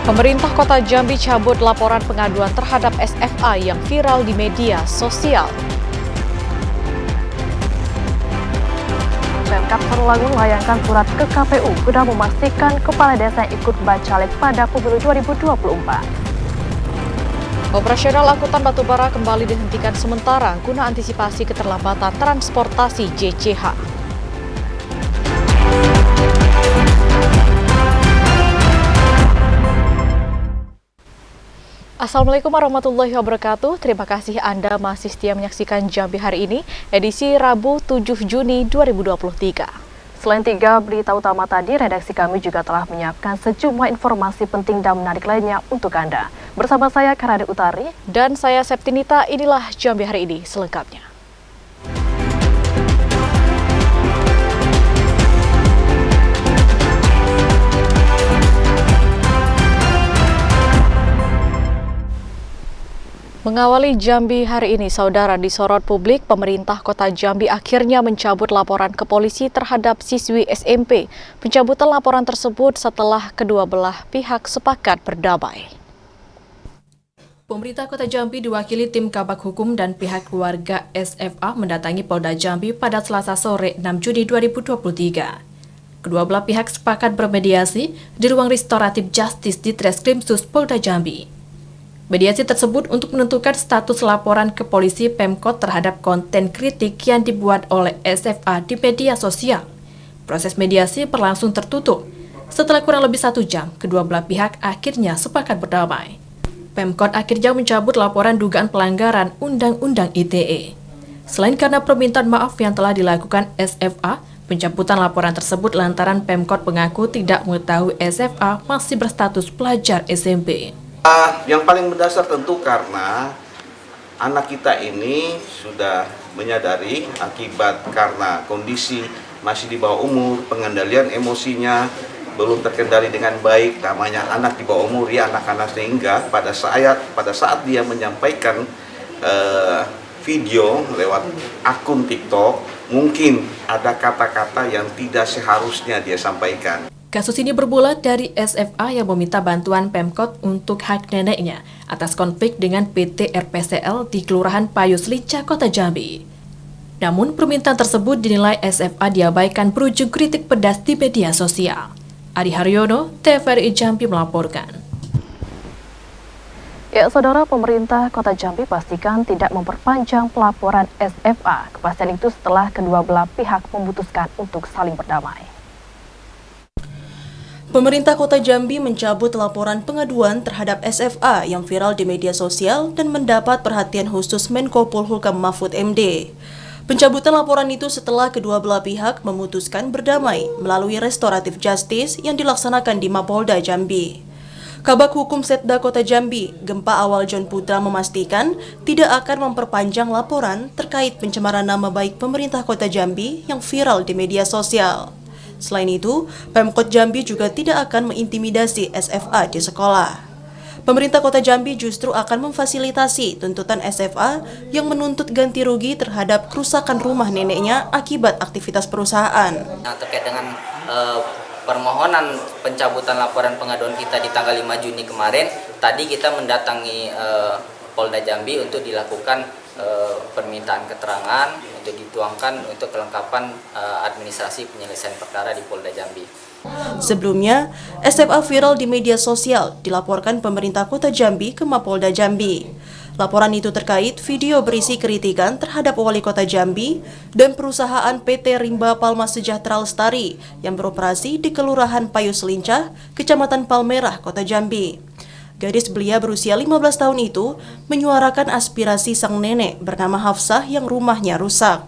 Pemerintah Kota Jambi cabut laporan pengaduan terhadap SFA yang viral di media sosial. Pemkab Tulungagung melayangkan surat ke KPU guna memastikan kepala desa yang ikut bacalek pada pemilu 2024. Operasional angkutan batubara kembali dihentikan sementara guna antisipasi keterlambatan transportasi JCH. Assalamualaikum warahmatullahi wabarakatuh. Terima kasih Anda masih setia menyaksikan Jambi hari ini, edisi Rabu 7 Juni 2023. Selain 3 berita utama tadi, redaksi kami juga telah menyiapkan sejumlah informasi penting dan menarik lainnya untuk Anda. Bersama saya Karade Utari dan saya Septinita, inilah Jambi hari ini selengkapnya. Mengawali Jambi hari ini, saudara, disorot publik, pemerintah Kota Jambi akhirnya mencabut laporan ke polisi terhadap siswi SMP. Pencabutan laporan tersebut setelah kedua belah pihak sepakat berdamai. Pemerintah Kota Jambi diwakili tim Kabak Hukum dan pihak keluarga SFA mendatangi Polda Jambi pada Selasa sore 6 Juni 2023. Kedua belah pihak sepakat bermediasi di ruang restoratif justice di Treskrimsus Polda Jambi. Mediasi tersebut untuk menentukan status laporan ke polisi Pemkot terhadap konten kritik yang dibuat oleh SFA di media sosial. Proses mediasi berlangsung tertutup. Setelah kurang lebih 1 jam, kedua belah pihak akhirnya sepakat berdamai. Pemkot akhirnya mencabut laporan dugaan pelanggaran Undang-Undang ITE. Selain karena permintaan maaf yang telah dilakukan SFA, pencabutan laporan tersebut lantaran Pemkot mengaku tidak mengetahui SFA masih berstatus pelajar SMP. Yang paling mendasar tentu karena anak kita ini sudah menyadari akibat karena kondisi masih di bawah umur, pengendalian emosinya belum terkendali dengan baik, namanya anak di bawah umur ya anak-anak, sehingga pada saat dia menyampaikan video lewat akun TikTok mungkin ada kata-kata yang tidak seharusnya dia sampaikan. Kasus ini bermula dari SFA yang meminta bantuan Pemkot untuk hak neneknya atas konflik dengan PT RPCL di Kelurahan Payus Lincah, Kota Jambi. Namun permintaan tersebut dinilai SFA diabaikan berujung kritik pedas di media sosial. Adi Haryono, TVRI Jambi melaporkan. Ya, saudara, pemerintah Kota Jambi pastikan tidak memperpanjang pelaporan SFA. Kepastian itu setelah kedua belah pihak memutuskan untuk saling berdamai. Pemerintah Kota Jambi mencabut laporan pengaduan terhadap SFA yang viral di media sosial dan mendapat perhatian khusus Menko Polhukam Mahfud MD. Pencabutan laporan itu setelah kedua belah pihak memutuskan berdamai melalui restoratif justice yang dilaksanakan di Mapolda Jambi. Kabak Hukum Setda Kota Jambi, Gempa Awal John Putra memastikan tidak akan memperpanjang laporan terkait pencemaran nama baik pemerintah Kota Jambi yang viral di media sosial. Selain itu, Pemkot Jambi juga tidak akan mengintimidasi SFA di sekolah. Pemerintah Kota Jambi justru akan memfasilitasi tuntutan SFA yang menuntut ganti rugi terhadap kerusakan rumah neneknya akibat aktivitas perusahaan. Terkait dengan permohonan pencabutan laporan pengaduan kita di tanggal 5 Juni kemarin, tadi kita mendatangi Polda Jambi untuk dilakukan permintaan keterangan untuk dituangkan untuk kelengkapan administrasi penyelesaian perkara di Polda Jambi. Sebelumnya, SFA viral di media sosial dilaporkan pemerintah Kota Jambi ke Mapolda Jambi. Laporan itu terkait video berisi kritikan terhadap Wali Kota Jambi dan perusahaan PT Rimba Palma Sejahtera Lestari yang beroperasi di Kelurahan Payus Lincah, Kecamatan Palmerah, Kota Jambi. Gadis belia berusia 15 tahun itu menyuarakan aspirasi sang nenek bernama Hafsah yang rumahnya rusak.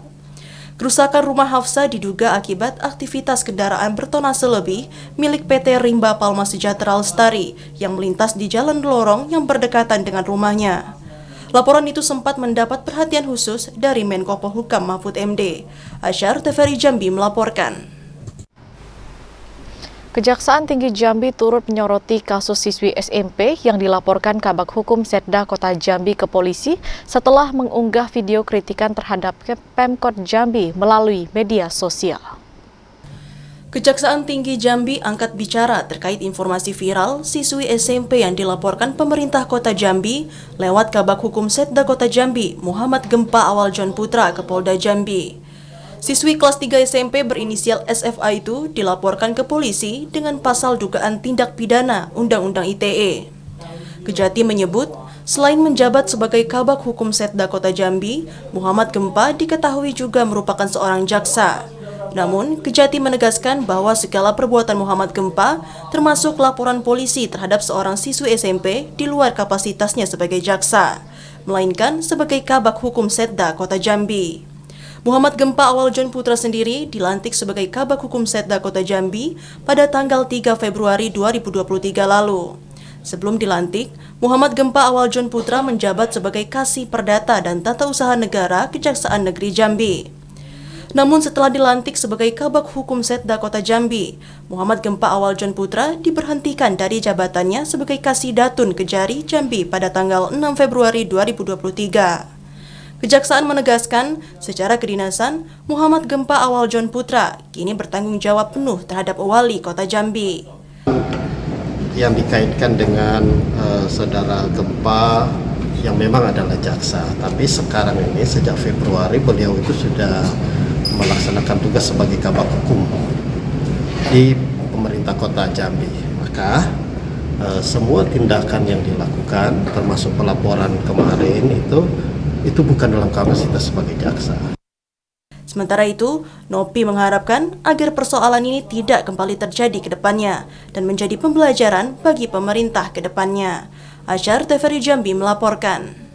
Kerusakan rumah Hafsah diduga akibat aktivitas kendaraan bertonase lebih milik PT Rimba Palma Sejahtera Lestari yang melintas di jalan lorong yang berdekatan dengan rumahnya. Laporan itu sempat mendapat perhatian khusus dari Menko Polhukam Mahfud MD. Asyar, TVRI Jambi melaporkan. Kejaksaan Tinggi Jambi turut menyoroti kasus siswi SMP yang dilaporkan Kabak Hukum Setda Kota Jambi ke polisi setelah mengunggah video kritikan terhadap Pemkot Jambi melalui media sosial. Kejaksaan Tinggi Jambi angkat bicara terkait informasi viral siswi SMP yang dilaporkan pemerintah Kota Jambi lewat Kabag Hukum Setda Kota Jambi, Muhammad Gempa Awal John Putra ke Polda Jambi. Siswi kelas 3 SMP berinisial SFA itu dilaporkan ke polisi dengan pasal dugaan tindak pidana Undang-Undang ITE. Kejati menyebut, selain menjabat sebagai Kabag Hukum Setda Kota Jambi, Muhammad Gempa diketahui juga merupakan seorang jaksa. Namun, Kejati menegaskan bahwa segala perbuatan Muhammad Gempa, termasuk laporan polisi terhadap seorang siswi SMP di luar kapasitasnya sebagai jaksa, melainkan sebagai Kabag Hukum Setda Kota Jambi. Muhammad Gempa Awal John Putra sendiri dilantik sebagai Kabag Hukum Setda Kota Jambi pada tanggal 3 Februari 2023 lalu. Sebelum dilantik, Muhammad Gempa Awal John Putra menjabat sebagai Kasih Perdata dan Tata Usaha Negara Kejaksaan Negeri Jambi. Namun setelah dilantik sebagai Kabag Hukum Setda Kota Jambi, Muhammad Gempa Awal John Putra diberhentikan dari jabatannya sebagai Kasih Datun Kejari Jambi pada tanggal 6 Februari 2023. Kejaksaan menegaskan, secara kedinasan, Muhammad Gempa Awal John Putra kini bertanggung jawab penuh terhadap Wali Kota Jambi. Yang dikaitkan dengan saudara Gempa yang memang adalah jaksa, tapi sekarang ini sejak Februari beliau itu sudah melaksanakan tugas sebagai Kabag Hukum di pemerintah Kota Jambi. Maka semua tindakan yang dilakukan, termasuk pelaporan kemarin itu bukan dalam kapasitas sebagai jaksa. Sementara itu, Nopi mengharapkan agar persoalan ini tidak kembali terjadi ke depannya dan menjadi pembelajaran bagi pemerintah ke depannya. Asyar TVRI Jambi melaporkan.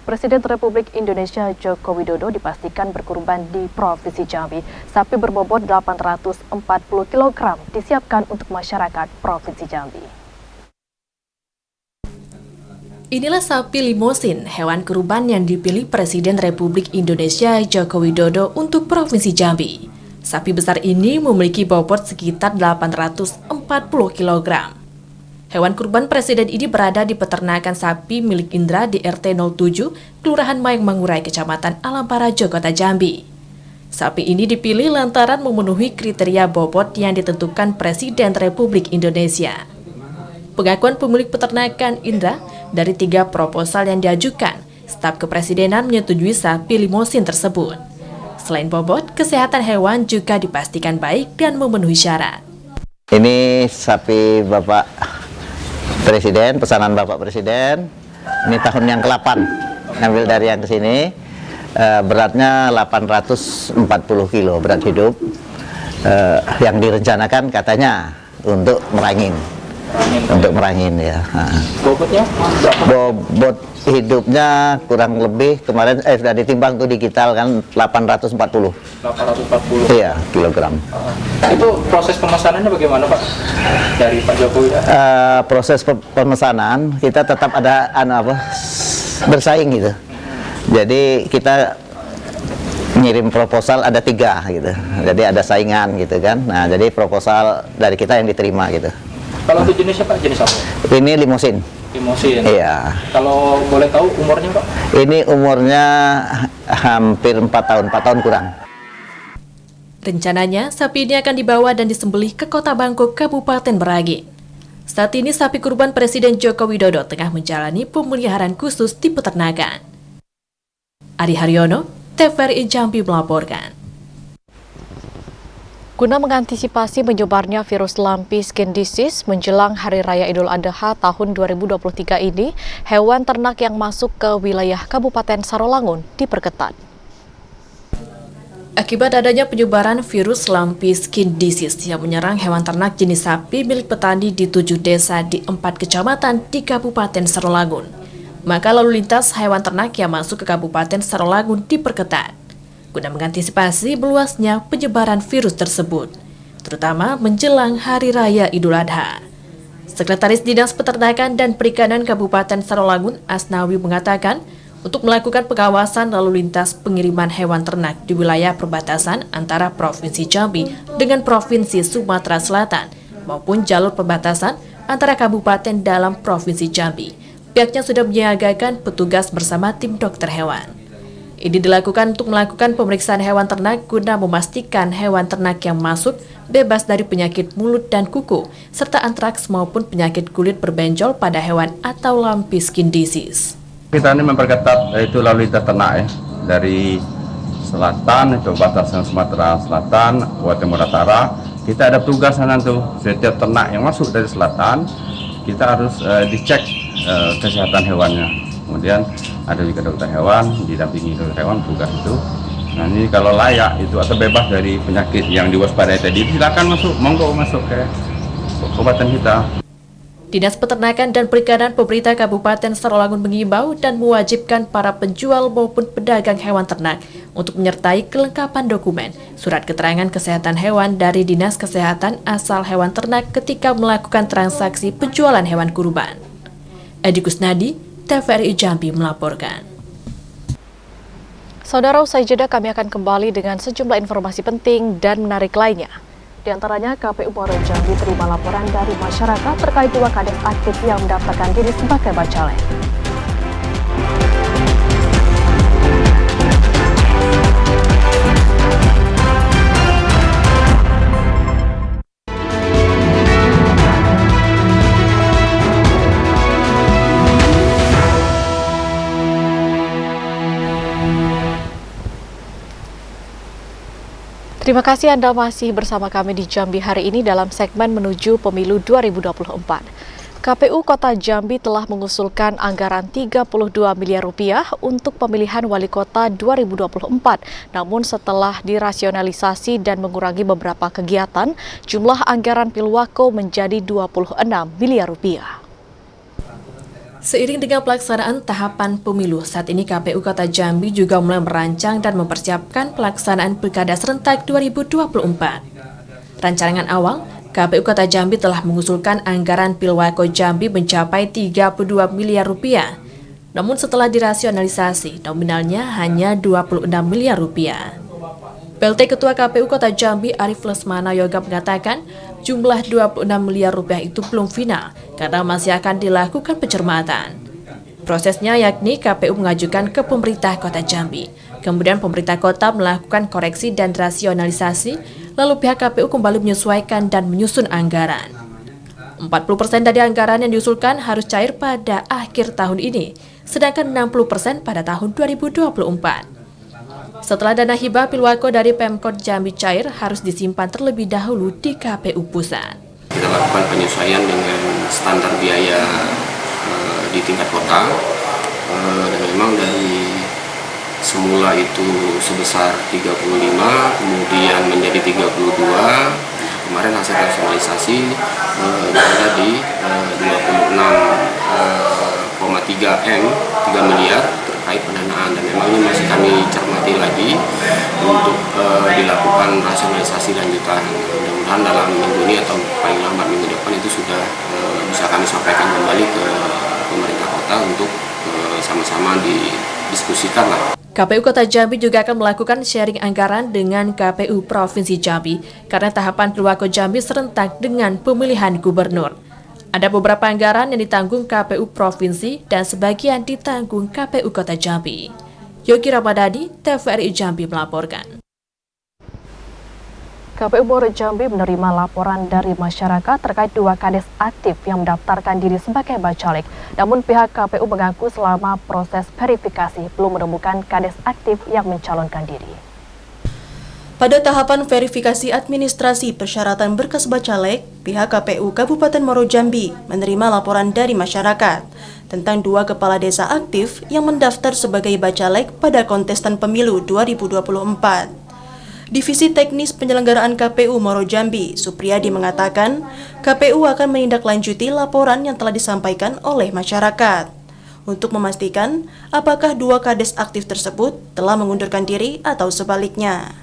Presiden Republik Indonesia Joko Widodo dipastikan berkurban di Provinsi Jambi. Sapi berbobot 840 kg disiapkan untuk masyarakat Provinsi Jambi. Inilah sapi limosin, hewan kurban yang dipilih Presiden Republik Indonesia Joko Widodo untuk Provinsi Jambi. Sapi besar ini memiliki bobot sekitar 840 kg. Hewan kurban Presiden ini berada di peternakan sapi milik Indra di RT 07, Kelurahan Mayang Mangurai, Kecamatan Alamparajo, Kota Jambi. Sapi ini dipilih lantaran memenuhi kriteria bobot yang ditentukan Presiden Republik Indonesia. Pengakuan pemilik peternakan Indra, dari 3 proposal yang diajukan, staf kepresidenan menyetujui sapi limosin tersebut. Selain bobot, kesehatan hewan juga dipastikan baik dan memenuhi syarat. Ini sapi Bapak Presiden, pesanan Bapak Presiden. Ini tahun yang ke-8, ngambil dari yang ke sini. Beratnya 840 kilo berat hidup. Yang direncanakan katanya untuk merangin. Untuk merangin ya. Bobotnya berapa? Bobot hidupnya kurang lebih kemarin sudah ditimbang tuh digital kan 840. 840. Iya, kilogram. Itu proses pemesanannya bagaimana, Pak? Dari Pak Jokowi? Proses pemesanan kita tetap ada bersaing gitu. Jadi kita ngirim proposal ada 3 gitu. Jadi ada saingan gitu kan. Nah, jadi proposal dari kita yang diterima gitu. Kalau untuk jenisnya, Pak, jenis apa? Ini limosin. Limosin. Iya. Kalau boleh tahu umurnya, Pak? Ini umurnya hampir 4 tahun, 4 tahun kurang. Rencananya, sapi ini akan dibawa dan disembelih ke Kota Bangkok, Kabupaten Merangin. Saat ini, sapi kurban Presiden Joko Widodo tengah menjalani pemeliharaan khusus di peternakan. Ari Haryono, TVRI Jambi melaporkan. Guna mengantisipasi menyebarnya virus lampi skin disease menjelang Hari Raya Idul Adha tahun 2023 ini, hewan ternak yang masuk ke wilayah Kabupaten Sarolangun diperketat. Akibat adanya penyebaran virus lampi skin disease yang menyerang hewan ternak jenis sapi milik petani di 7 desa di 4 kecamatan di Kabupaten Sarolangun, maka lalu lintas hewan ternak yang masuk ke Kabupaten Sarolangun diperketat guna mengantisipasi meluasnya penyebaran virus tersebut, terutama menjelang Hari Raya Idul Adha. Sekretaris Dinas Peternakan dan Perikanan Kabupaten Sarolangun, Asnawi, mengatakan untuk melakukan pengawasan lalu lintas pengiriman hewan ternak di wilayah perbatasan antara Provinsi Jambi dengan Provinsi Sumatera Selatan maupun jalur perbatasan antara kabupaten dalam Provinsi Jambi. Pihaknya sudah menyiagakan petugas bersama tim dokter hewan. Ini dilakukan untuk melakukan pemeriksaan hewan ternak guna memastikan hewan ternak yang masuk bebas dari penyakit mulut dan kuku, serta antraks maupun penyakit kulit berbenjol pada hewan atau lumpy skin disease. Kita ini memperketat itu lalu lintas ternak ya, dari selatan itu batasan Sumatera Selatan, Jawa Timur Utara. Kita ada tugas sana tuh, setiap ternak yang masuk dari selatan kita harus dicek kesehatan hewannya. Kemudian ada juga dokter hewan, didampingi dokter hewan tugas itu. Nah ini kalau layak itu atau bebas dari penyakit yang diwaspadai tadi, silakan masuk, monggo masuk ke kabupaten kita. Dinas Peternakan dan Perikanan pemerintah Kabupaten Sarolangun mengimbau dan mewajibkan para penjual maupun pedagang hewan ternak untuk menyertai kelengkapan dokumen, surat keterangan kesehatan hewan dari Dinas Kesehatan asal hewan ternak ketika melakukan transaksi penjualan hewan kurban. Edi Kusnadi, TVRI Jambi melaporkan. Saudara, usai jeda kami akan kembali dengan sejumlah informasi penting dan menarik lainnya. Di antaranya, KPU Muaro Jambi terima laporan dari masyarakat terkait 2 kades aktif yang mendaftarkan diri sebagai bacalek. Terima kasih Anda masih bersama kami di Jambi hari ini dalam segmen menuju pemilu 2024. KPU Kota Jambi telah mengusulkan anggaran 32 miliar rupiah untuk pemilihan wali kota 2024. Namun setelah dirasionalisasi dan mengurangi beberapa kegiatan, jumlah anggaran Pilwako menjadi 26 miliar rupiah. Seiring dengan pelaksanaan tahapan pemilu, saat ini KPU Kota Jambi juga mulai merancang dan mempersiapkan pelaksanaan Pilkada serentak 2024. Rancangan awal, KPU Kota Jambi telah mengusulkan anggaran Pilwako Jambi mencapai 32 miliar rupiah. Namun setelah dirasionalisasi, nominalnya hanya 26 miliar rupiah. PLT Ketua KPU Kota Jambi Arif Lesmana Yoga mengatakan jumlah 26 miliar rupiah itu belum final karena masih akan dilakukan pencermatan. Prosesnya yakni KPU mengajukan ke pemerintah Kota Jambi, kemudian pemerintah kota melakukan koreksi dan rasionalisasi, lalu pihak KPU kembali menyesuaikan dan menyusun anggaran. 40% dari anggaran yang diusulkan harus cair pada akhir tahun ini, sedangkan 60% pada tahun 2024. Setelah dana hibah Pilwako dari Pemkot Jambi cair harus disimpan terlebih dahulu di KPU Pusat. Kita lakukan penyesuaian dengan standar biaya di tingkat kota, dan memang dari semula itu sebesar 35, kemudian menjadi 32, kemarin hasil rasionalisasi berada di 26,3 M, 3 miliar terkait pendanaan, dan memang ini masih kami cermati lagi untuk dilakukan rasionalisasi lanjutan. Mudah-mudahan dalam minggu ini atau paling lambat minggu depan itu sudah bisa kami sampaikan kembali ke pemerintah kota untuk sama-sama didiskusikan lah. KPU Kota Jambi juga akan melakukan sharing anggaran dengan KPU Provinsi Jambi karena tahapan Pilwako Jambi serentak dengan pemilihan gubernur. Ada beberapa anggaran yang ditanggung KPU Provinsi dan sebagian ditanggung KPU Kota Jambi. Yogi Ramadhani, TVRI Jambi melaporkan. KPU Muaro Jambi menerima laporan dari masyarakat terkait 2 kades aktif yang mendaftarkan diri sebagai bacalek. Namun pihak KPU mengaku selama proses verifikasi belum menemukan kades aktif yang mencalonkan diri. Pada tahapan verifikasi administrasi persyaratan berkas bacalek, pihak KPU Kabupaten Muaro Jambi menerima laporan dari masyarakat tentang 2 kepala desa aktif yang mendaftar sebagai bacalek pada kontestan pemilu 2024. Divisi Teknis Penyelenggaraan KPU Muaro Jambi, Supriyadi mengatakan, KPU akan menindaklanjuti laporan yang telah disampaikan oleh masyarakat untuk memastikan apakah 2 kades aktif tersebut telah mengundurkan diri atau sebaliknya.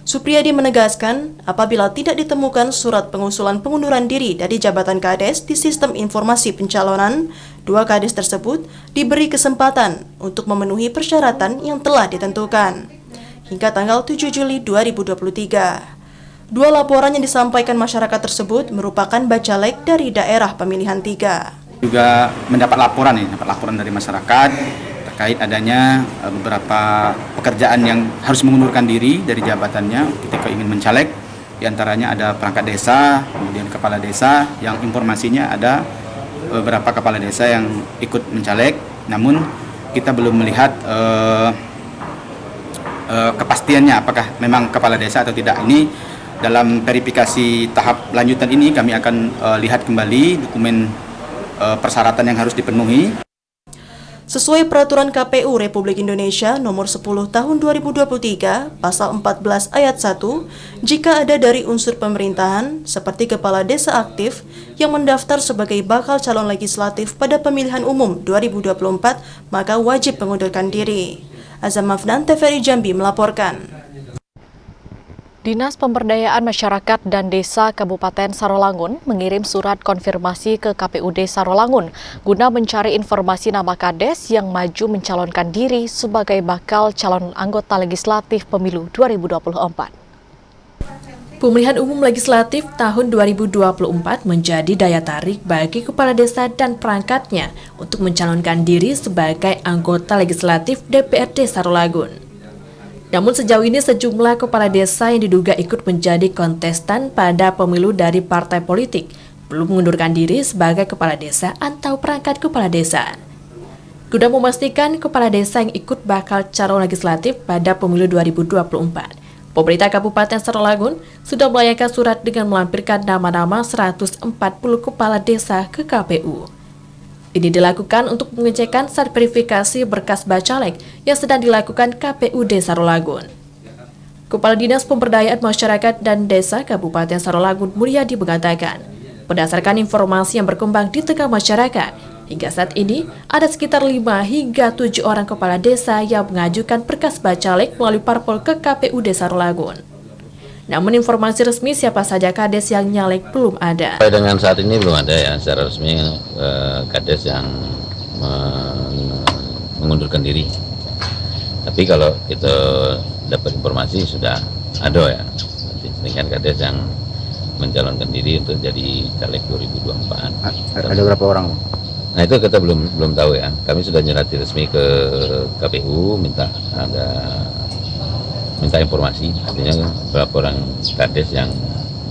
Supriyadi menegaskan, apabila tidak ditemukan surat pengusulan pengunduran diri dari jabatan kades di sistem informasi pencalonan, 2 kades tersebut diberi kesempatan untuk memenuhi persyaratan yang telah ditentukan hingga tanggal 7 Juli 2023. 2 laporan yang disampaikan masyarakat tersebut merupakan bacalek dari daerah pemilihan 3. Juga mendapat laporan dari masyarakat terkait adanya beberapa pekerjaan yang harus mengundurkan diri dari jabatannya ketika ingin mencaleg. Di antaranya ada perangkat desa, kemudian kepala desa, yang informasinya ada beberapa kepala desa yang ikut mencaleg, namun kita belum melihat kepastiannya apakah memang kepala desa atau tidak. Ini dalam verifikasi tahap lanjutan ini kami akan lihat kembali dokumen persyaratan yang harus dipenuhi. Sesuai Peraturan KPU Republik Indonesia Nomor 10 Tahun 2023, Pasal 14 Ayat 1, jika ada dari unsur pemerintahan, seperti kepala desa aktif, yang mendaftar sebagai bakal calon legislatif pada pemilihan umum 2024, maka wajib mengundurkan diri. Azam Mafdan, TVRI Jambi melaporkan. Dinas Pemberdayaan Masyarakat dan Desa Kabupaten Sarolangun mengirim surat konfirmasi ke KPUD Sarolangun guna mencari informasi nama kades yang maju mencalonkan diri sebagai bakal calon anggota legislatif pemilu 2024. Pemilihan umum legislatif tahun 2024 menjadi daya tarik bagi kepala desa dan perangkatnya untuk mencalonkan diri sebagai anggota legislatif DPRD Sarolangun. Namun sejauh ini sejumlah kepala desa yang diduga ikut menjadi kontestan pada pemilu dari partai politik belum mengundurkan diri sebagai kepala desa atau perangkat kepala desa. Guna memastikan kepala desa yang ikut bakal calon legislatif pada pemilu 2024, pemerintah Kabupaten Sarolangun sudah melayangkan surat dengan melampirkan nama-nama 140 kepala desa ke KPU. Ini dilakukan untuk pengecekan saat verifikasi berkas bacalek yang sedang dilakukan KPUD Sarolangun. Kepala Dinas Pemberdayaan Masyarakat dan Desa Kabupaten Sarolangun Mulyadi mengatakan, berdasarkan informasi yang berkembang di tengah masyarakat, hingga saat ini ada sekitar 5 hingga 7 orang kepala desa yang mengajukan berkas bacalek melalui parpol ke KPUD Sarolangun. Namun informasi resmi siapa saja kades yang nyalek belum ada. Dengan saat ini belum ada ya secara resmi kades yang mengundurkan diri. Tapi kalau kita dapat informasi sudah ada ya dengan kades yang mencalonkan diri untuk jadi caleg 2024. Ada berapa orang? Nah itu kita belum tahu ya. Kami sudah nyerati resmi ke KPU minta informasi, artinya berapa orang kades yang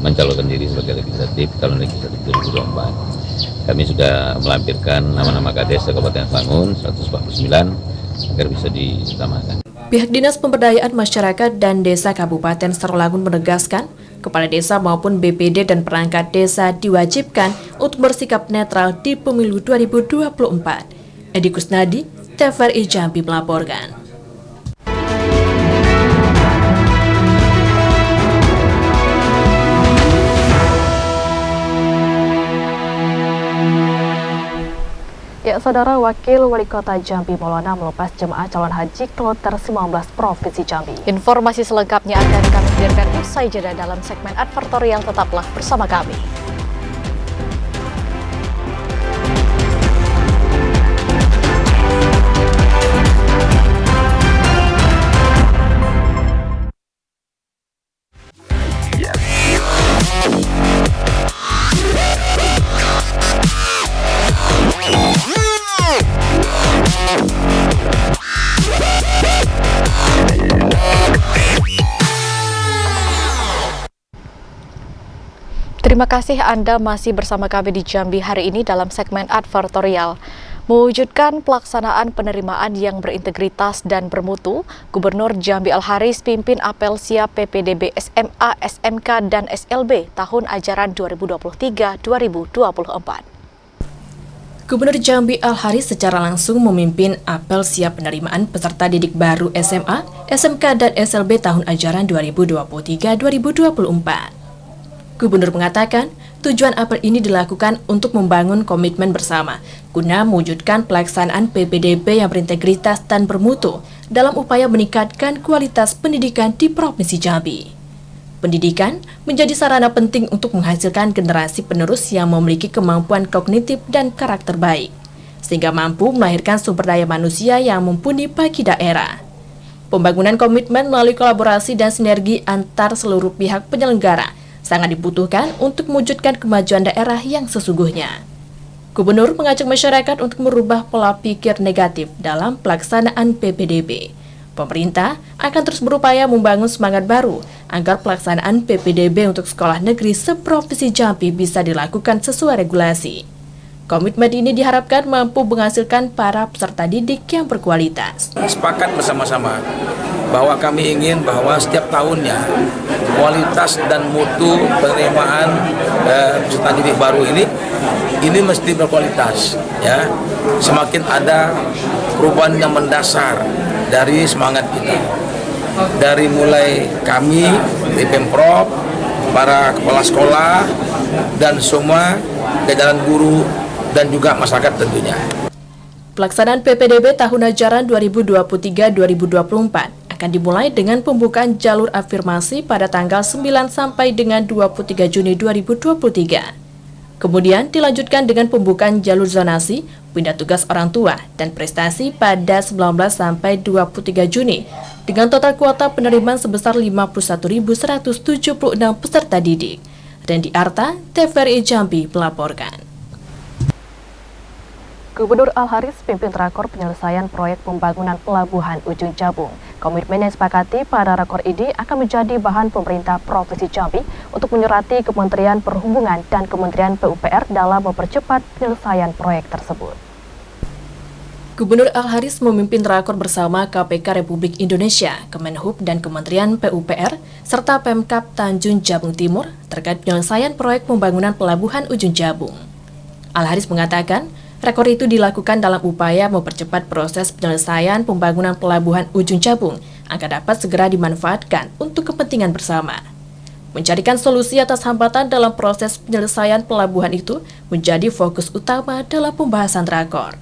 mencalonkan diri sebagai legislatif calon legislatif 2024. Kami sudah melampirkan nama-nama kades Kabupaten Sarolangun 149 agar bisa diutamakan. Pihak Dinas Pemberdayaan Masyarakat dan Desa Kabupaten Sarolangun menegaskan, kepala desa maupun BPD dan perangkat desa diwajibkan untuk bersikap netral di pemilu 2024. Edi Kusnadi, TVRI Jambi melaporkan. Ya, Saudara Wakil Wali Kota Jambi Maulana melepas jemaah calon haji kloter 19 Provinsi Jambi. Informasi selengkapnya akan kami hadirkan usai jeda dalam segmen advertorial. Tetaplah bersama kami. Terima kasih Anda masih bersama kami di Jambi hari ini dalam segmen advertorial. Mewujudkan pelaksanaan penerimaan yang berintegritas dan bermutu, Gubernur Jambi Al-Haris pimpin apel siap PPDB SMA, SMK, dan SLB tahun ajaran 2023-2024. Gubernur Jambi Al-Haris secara langsung memimpin apel siap penerimaan peserta didik baru SMA, SMK, dan SLB tahun ajaran 2023-2024. Gubernur mengatakan, tujuan apel ini dilakukan untuk membangun komitmen bersama guna mewujudkan pelaksanaan PPDB yang berintegritas dan bermutu dalam upaya meningkatkan kualitas pendidikan di Provinsi Jambi. Pendidikan menjadi sarana penting untuk menghasilkan generasi penerus yang memiliki kemampuan kognitif dan karakter baik, sehingga mampu melahirkan sumber daya manusia yang mumpuni bagi daerah. Pembangunan komitmen melalui kolaborasi dan sinergi antar seluruh pihak penyelenggara sangat dibutuhkan untuk mewujudkan kemajuan daerah yang sesungguhnya. Gubernur mengajak masyarakat untuk merubah pola pikir negatif dalam pelaksanaan PPDB. Pemerintah akan terus berupaya membangun semangat baru agar pelaksanaan PPDB untuk sekolah negeri seprovinsi Jambi bisa dilakukan sesuai regulasi. Komitmen ini diharapkan mampu menghasilkan para peserta didik yang berkualitas. Sepakat bersama-sama bahwa kami ingin bahwa setiap tahunnya kualitas dan mutu penerimaan peserta didik baru ini mesti berkualitas, ya. Semakin ada perubahan yang mendasar dari semangat kita, dari mulai kami di Pemprov, para kepala sekolah dan semua jajaran guru dan juga masyarakat tentunya. Pelaksanaan PPDB tahun ajaran 2023-2024 akan dimulai dengan pembukaan jalur afirmasi pada tanggal 9 sampai dengan 23 Juni 2023. Kemudian dilanjutkan dengan pembukaan jalur zonasi, pindah tugas orang tua, dan prestasi pada 19 sampai 23 Juni dengan total kuota penerimaan sebesar 51.176 peserta didik. Randy Arta, TVRI Jambi melaporkan. Gubernur Al-Haris pimpin rakor penyelesaian proyek pembangunan pelabuhan Ujung Jabung. Komitmen yang disepakati pada rakor ini akan menjadi bahan pemerintah Provinsi Jambi untuk menyurati Kementerian Perhubungan dan Kementerian PUPR dalam mempercepat penyelesaian proyek tersebut. Gubernur Al-Haris memimpin rakor bersama KPK Republik Indonesia, Kemenhub dan Kementerian PUPR, serta Pemkab Tanjung Jabung Timur terkait penyelesaian proyek pembangunan pelabuhan Ujung Jabung. Al-Haris mengatakan, rakor itu dilakukan dalam upaya mempercepat proses penyelesaian pembangunan pelabuhan Ujung Jabung agar dapat segera dimanfaatkan untuk kepentingan bersama. Mencarikan solusi atas hambatan dalam proses penyelesaian pelabuhan itu menjadi fokus utama dalam pembahasan rakor.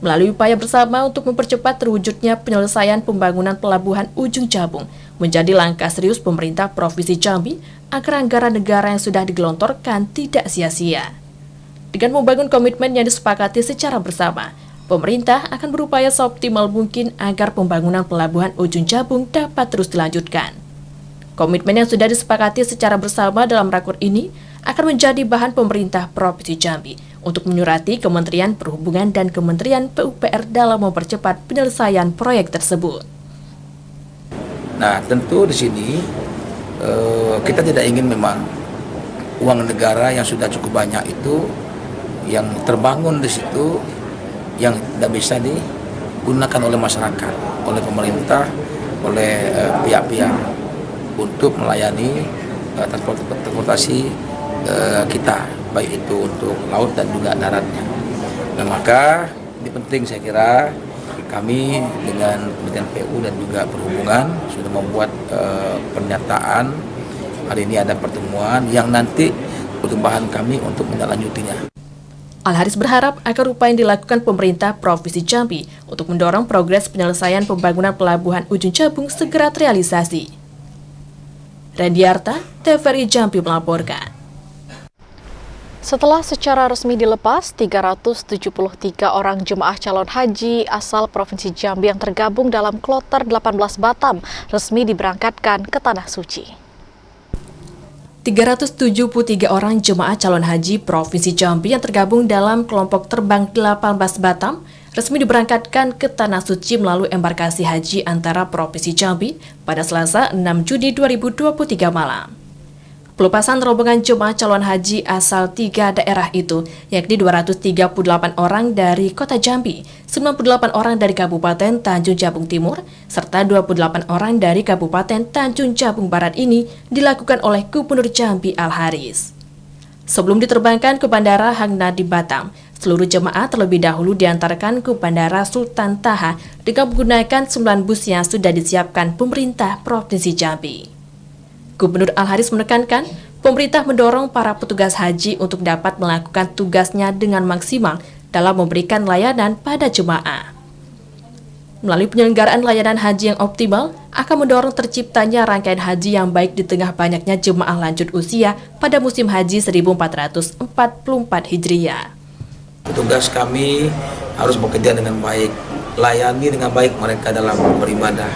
Melalui upaya bersama untuk mempercepat terwujudnya penyelesaian pembangunan pelabuhan Ujung Jabung menjadi langkah serius pemerintah Provinsi Jambi agar anggaran negara yang sudah digelontorkan tidak sia-sia. Dengan membangun komitmen yang disepakati secara bersama, pemerintah akan berupaya seoptimal mungkin agar pembangunan pelabuhan Ujung Jabung dapat terus dilanjutkan. Komitmen yang sudah disepakati secara bersama dalam rakor ini akan menjadi bahan pemerintah Provinsi Jambi untuk menyurati Kementerian Perhubungan dan Kementerian PUPR dalam mempercepat penyelesaian proyek tersebut. Nah, tentu di sini kita tidak ingin memang uang negara yang sudah cukup banyak itu yang terbangun di situ yang tidak bisa digunakan oleh masyarakat, oleh pemerintah, oleh pihak-pihak untuk melayani transportasi kita, baik itu untuk laut dan juga daratnya. Nah, maka ini penting saya kira kami dengan Kementerian PU dan juga Perhubungan sudah membuat pernyataan. Hari ini ada pertemuan yang nanti bahan kami untuk menindaklanjutinya. Al-Haris berharap agar upaya yang dilakukan pemerintah Provinsi Jambi untuk mendorong progres penyelesaian pembangunan pelabuhan Ujung Jabung segera terrealisasi. Randy Arta, TVRI Jambi melaporkan. Setelah secara resmi dilepas, 373 orang jemaah calon haji asal Provinsi Jambi yang tergabung dalam kloter 18 Batam resmi diberangkatkan ke Tanah Suci. 373 orang jemaah calon haji Provinsi Jambi yang tergabung dalam kelompok terbang 18 Batam resmi diberangkatkan ke Tanah Suci melalui embarkasi haji antara Provinsi Jambi pada Selasa 6 Juni 2023 malam. Pelepasan rombongan jemaah calon haji asal 3 daerah itu, yakni 238 orang dari Kota Jambi, 98 orang dari Kabupaten Tanjung Jabung Timur, serta 28 orang dari Kabupaten Tanjung Jabung Barat ini dilakukan oleh Gubernur Jambi Al-Haris. Sebelum diterbangkan ke Bandara Hang Nadiem Batam, seluruh jemaah terlebih dahulu diantarkan ke Bandara Sultan Taha dengan menggunakan 9 bus yang sudah disiapkan pemerintah Provinsi Jambi. Gubernur Al-Haris menekankan, pemerintah mendorong para petugas haji untuk dapat melakukan tugasnya dengan maksimal dalam memberikan layanan pada jemaah. Melalui penyelenggaraan layanan haji yang optimal, akan mendorong terciptanya rangkaian haji yang baik di tengah banyaknya jemaah lanjut usia pada musim haji 1444 Hijriah. Tugas kami harus bekerja dengan baik, layani dengan baik mereka dalam beribadah.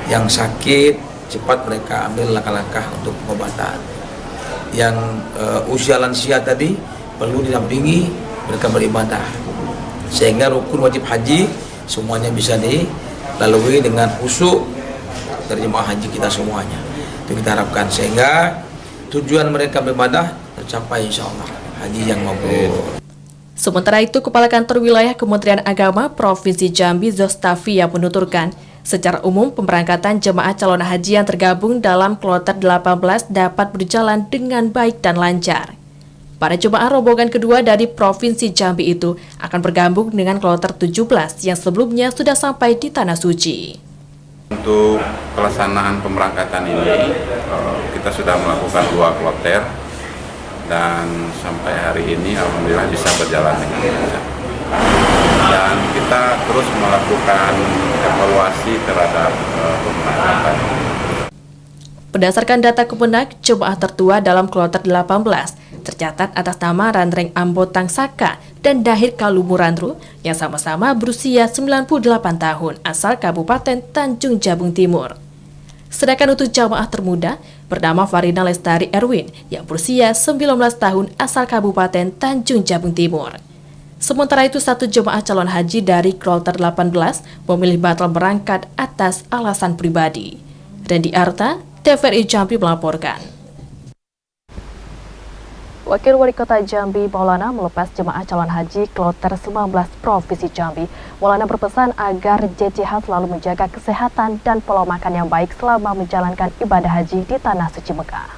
Yang sakit, cepat mereka ambil langkah-langkah untuk pengobatan. Yang usia lansia tadi perlu didampingi mereka beribadah. Sehingga rukun wajib haji semuanya bisa dilalui dengan khusyuk dari jemaah haji kita semuanya. Itu kita harapkan sehingga tujuan mereka beribadah tercapai insya Allah, haji yang mabrur. Sementara itu, Kepala Kantor Wilayah Kementerian Agama Provinsi Jambi Zostafi yang menuturkan, secara umum pemberangkatan jemaah calon haji yang tergabung dalam kloter 18 dapat berjalan dengan baik dan lancar. Para jemaah rombongan kedua dari Provinsi Jambi itu akan bergabung dengan kloter 17 yang sebelumnya sudah sampai di Tanah Suci. Untuk pelaksanaan pemberangkatan ini, kita sudah melakukan 2 kloter dan sampai hari ini alhamdulillah bisa berjalan dengan lancar. Dan kita terus melakukan evaluasi terhadap pemberangkatan. Berdasarkan data Kemenak, jemaah tertua dalam kloter 18 tercatat atas nama Randreng Ambotang Saka dan Dahir Kalumurandru yang sama-sama berusia 98 tahun asal Kabupaten Tanjung Jabung Timur. Sedangkan untuk jamaah termuda bernama Farina Lestari Erwin yang berusia 19 tahun asal Kabupaten Tanjung Jabung Timur. Sementara itu, satu jemaah calon haji dari kloter 18 memilih batal berangkat atas alasan pribadi. Randy Arta, TVRI Jambi melaporkan. Wakil Wali Kota Jambi Maulana melepas jemaah calon haji kloter 19 Provinsi Jambi. Maulana berpesan agar JCH selalu menjaga kesehatan dan pola makan yang baik selama menjalankan ibadah haji di Tanah Suci Mekah.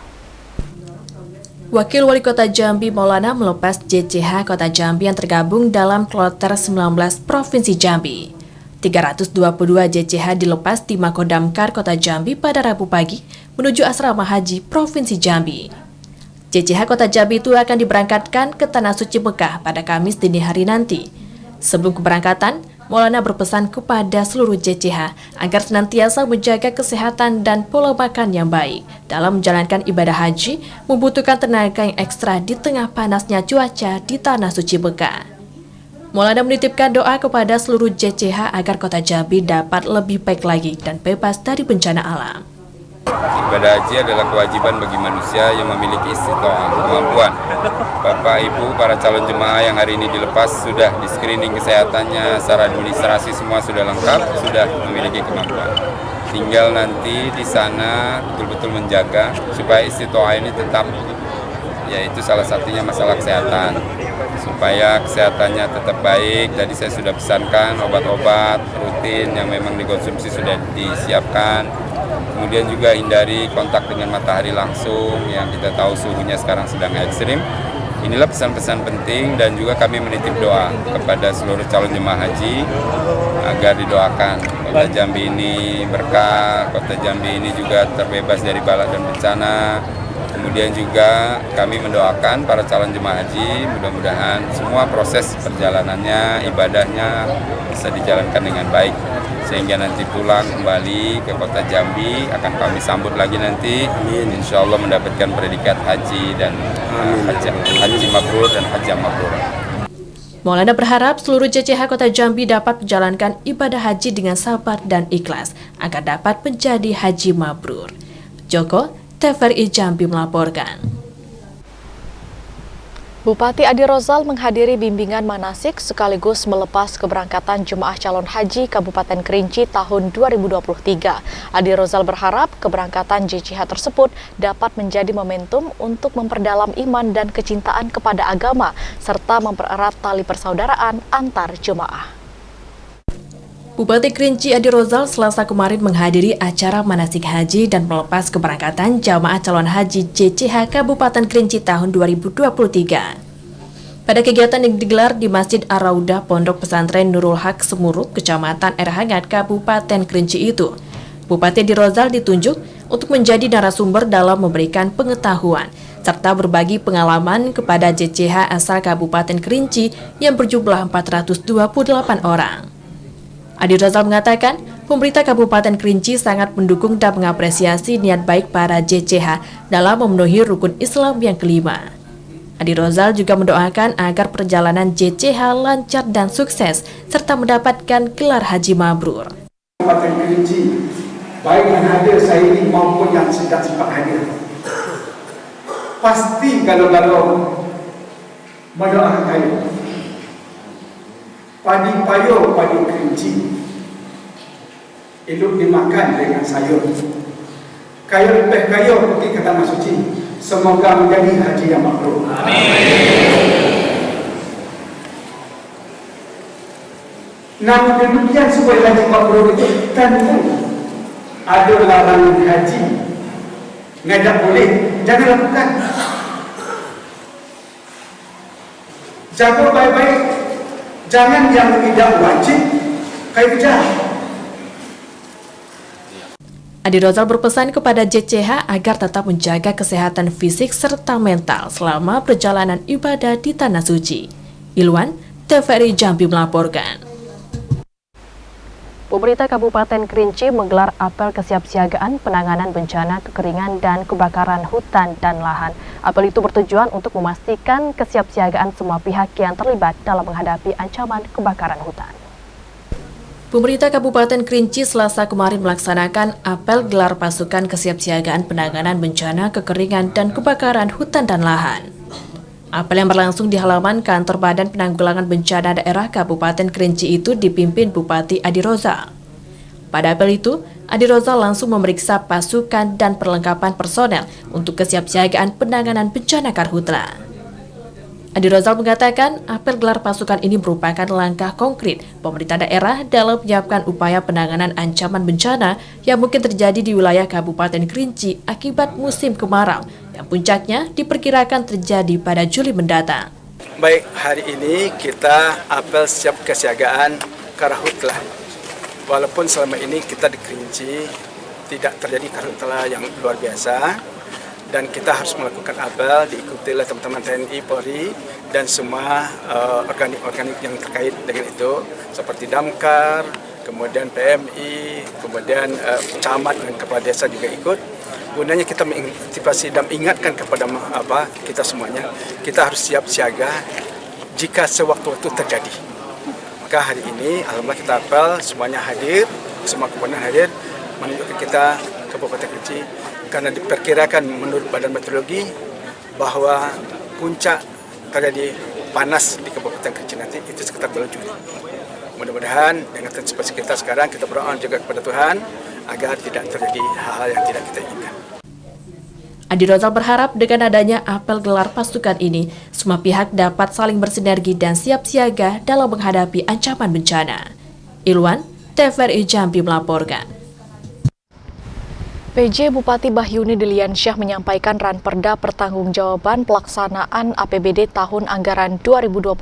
Wakil Wali Kota Jambi Maulana melepas JCH Kota Jambi yang tergabung dalam kloter 19 Provinsi Jambi. 322 JCH dilepas di Makodamkar Kota Jambi pada Rabu pagi menuju asrama haji Provinsi Jambi. JCH Kota Jambi itu akan diberangkatkan ke Tanah Suci Mekah pada Kamis dini hari nanti. Sebelum keberangkatan, Maulana berpesan kepada seluruh JCH agar senantiasa menjaga kesehatan dan pola makan yang baik dalam menjalankan ibadah haji, membutuhkan tenaga yang ekstra di tengah panasnya cuaca di Tanah Suci Mekah. Maulana menitipkan doa kepada seluruh JCH agar Kota Jambi dapat lebih baik lagi dan bebas dari bencana alam. Ibadah haji adalah kewajiban bagi manusia yang memiliki istiqomah, kemampuan. Bapak, Ibu, para calon jemaah yang hari ini dilepas sudah di screening kesehatannya, secara administrasi semua sudah lengkap, sudah memiliki kemampuan. Tinggal nanti di sana betul-betul menjaga supaya istiqomah ini tetap, yaitu salah satunya masalah kesehatan. Supaya kesehatannya tetap baik, tadi saya sudah pesankan obat-obat rutin yang memang dikonsumsi sudah disiapkan. Kemudian juga hindari kontak dengan matahari langsung yang kita tahu suhunya sekarang sedang ekstrim. Inilah pesan-pesan penting dan juga kami menitip doa kepada seluruh calon jemaah haji agar didoakan Kota Jambi ini berkah, Kota Jambi ini juga terbebas dari bala dan bencana. Kemudian juga kami mendoakan para calon jemaah haji mudah-mudahan semua proses perjalanannya, ibadahnya bisa dijalankan dengan baik. Sehingga nanti pulang kembali ke Kota Jambi akan kami sambut lagi nanti, insya Allah mendapatkan predikat haji dan haji mabrur dan haji mabrur. Maulana berharap seluruh JCH Kota Jambi dapat menjalankan ibadah haji dengan sabar dan ikhlas agar dapat menjadi haji mabrur. Joko, TVRI Jambi melaporkan. Bupati Adi Rozal menghadiri bimbingan manasik sekaligus melepas keberangkatan jemaah calon haji Kabupaten Kerinci tahun 2023. Adi Rozal berharap keberangkatan JCH tersebut dapat menjadi momentum untuk memperdalam iman dan kecintaan kepada agama serta mempererat tali persaudaraan antar jemaah. Bupati Kerinci Adi Rozal Selasa kemarin menghadiri acara manasik haji dan melepas keberangkatan jamaah calon haji JCH Kabupaten Kerinci tahun 2023. Pada kegiatan yang digelar di Masjid Ar-Raudah Pondok Pesantren Nurul Haq Semuruk, Kecamatan Air Hangat, Kabupaten Kerinci itu, Bupati Adi Rozal ditunjuk untuk menjadi narasumber dalam memberikan pengetahuan serta berbagi pengalaman kepada JCH asal Kabupaten Kerinci yang berjumlah 428 orang. Adi Rozal mengatakan, pemerintah Kabupaten Kerinci sangat mendukung dan mengapresiasi niat baik para JCH dalam memenuhi rukun Islam yang kelima. Adi Rozal juga mendoakan agar perjalanan JCH lancar dan sukses, serta mendapatkan gelar haji mabrur. Kabupaten Kerinci, baik yang hadir saya ini maupun yang sedang sempat hadir, pasti kalau mendoakan kalian padi payung, padi kerinci, elok dimakan dengan sayur. Kayu lebih kayu pergi ke tanah suci. Semoga menjadi haji yang mabrur. Namun demikian supaya haji mabrur itu tentu ada larangan haji. Ngajak boleh, jangan lakukan. Jaga baik-baik, jangan yang tidak wajib kayak kejar. Adi Rozal berpesan kepada JCH agar tetap menjaga kesehatan fisik serta mental selama perjalanan ibadah di Tanah Suci. Ilwan, TVRI Jambi melaporkan. Pemerintah Kabupaten Kerinci menggelar apel kesiapsiagaan penanganan bencana kekeringan dan kebakaran hutan dan lahan. Apel itu bertujuan untuk memastikan kesiapsiagaan semua pihak yang terlibat dalam menghadapi ancaman kebakaran hutan. Pemerintah Kabupaten Kerinci Selasa kemarin melaksanakan apel gelar pasukan kesiapsiagaan penanganan bencana kekeringan dan kebakaran hutan dan lahan. Apel yang berlangsung di halaman kantor Badan Penanggulangan Bencana Daerah Kabupaten Kerinci itu dipimpin Bupati Adi Rozal. Pada apel itu, Adi Rozal langsung memeriksa pasukan dan perlengkapan personel untuk kesiapsiagaan penanganan bencana karhutla. Adi Rozal mengatakan apel gelar pasukan ini merupakan langkah konkret pemerintah daerah dalam menyiapkan upaya penanganan ancaman bencana yang mungkin terjadi di wilayah Kabupaten Kerinci akibat musim kemarau yang puncaknya diperkirakan terjadi pada Juli mendatang. Baik, hari ini kita apel siap kesiagaan karhutla. Walaupun selama ini kita di Kerinci tidak terjadi karhutla yang luar biasa, dan kita harus melakukan apel diikuti oleh teman-teman TNI, Polri, dan semua organik-organik yang terkait dengan itu, seperti Damkar, kemudian PMI, kemudian camat dan kepala desa juga ikut. Gunanya kita mengantisipasi dan ingatkan kepada kita semuanya, kita harus siap siaga jika sewaktu-waktu terjadi. Maka hari ini, alhamdulillah kita apel, semuanya hadir, semua komponen hadir, menunjukkan kita Kabupaten Kerinci, karena diperkirakan menurut Badan Meteorologi bahwa puncak terjadi panas di Kabupaten Kerinci nanti itu sekitar bulan Juli. Mudah-mudahan dengan antisipasi kita sekarang, kita berdoa juga kepada Tuhan agar tidak terjadi hal-hal yang tidak kita inginkan. Adi Rozal berharap dengan adanya apel gelar pasukan ini, semua pihak dapat saling bersinergi dan siap siaga dalam menghadapi ancaman bencana. Ilwan, TVRI Jambi melaporkan. PJ Bupati Bahyuni Deliansyah menyampaikan ranperda pertanggungjawaban pelaksanaan APBD tahun anggaran 2022.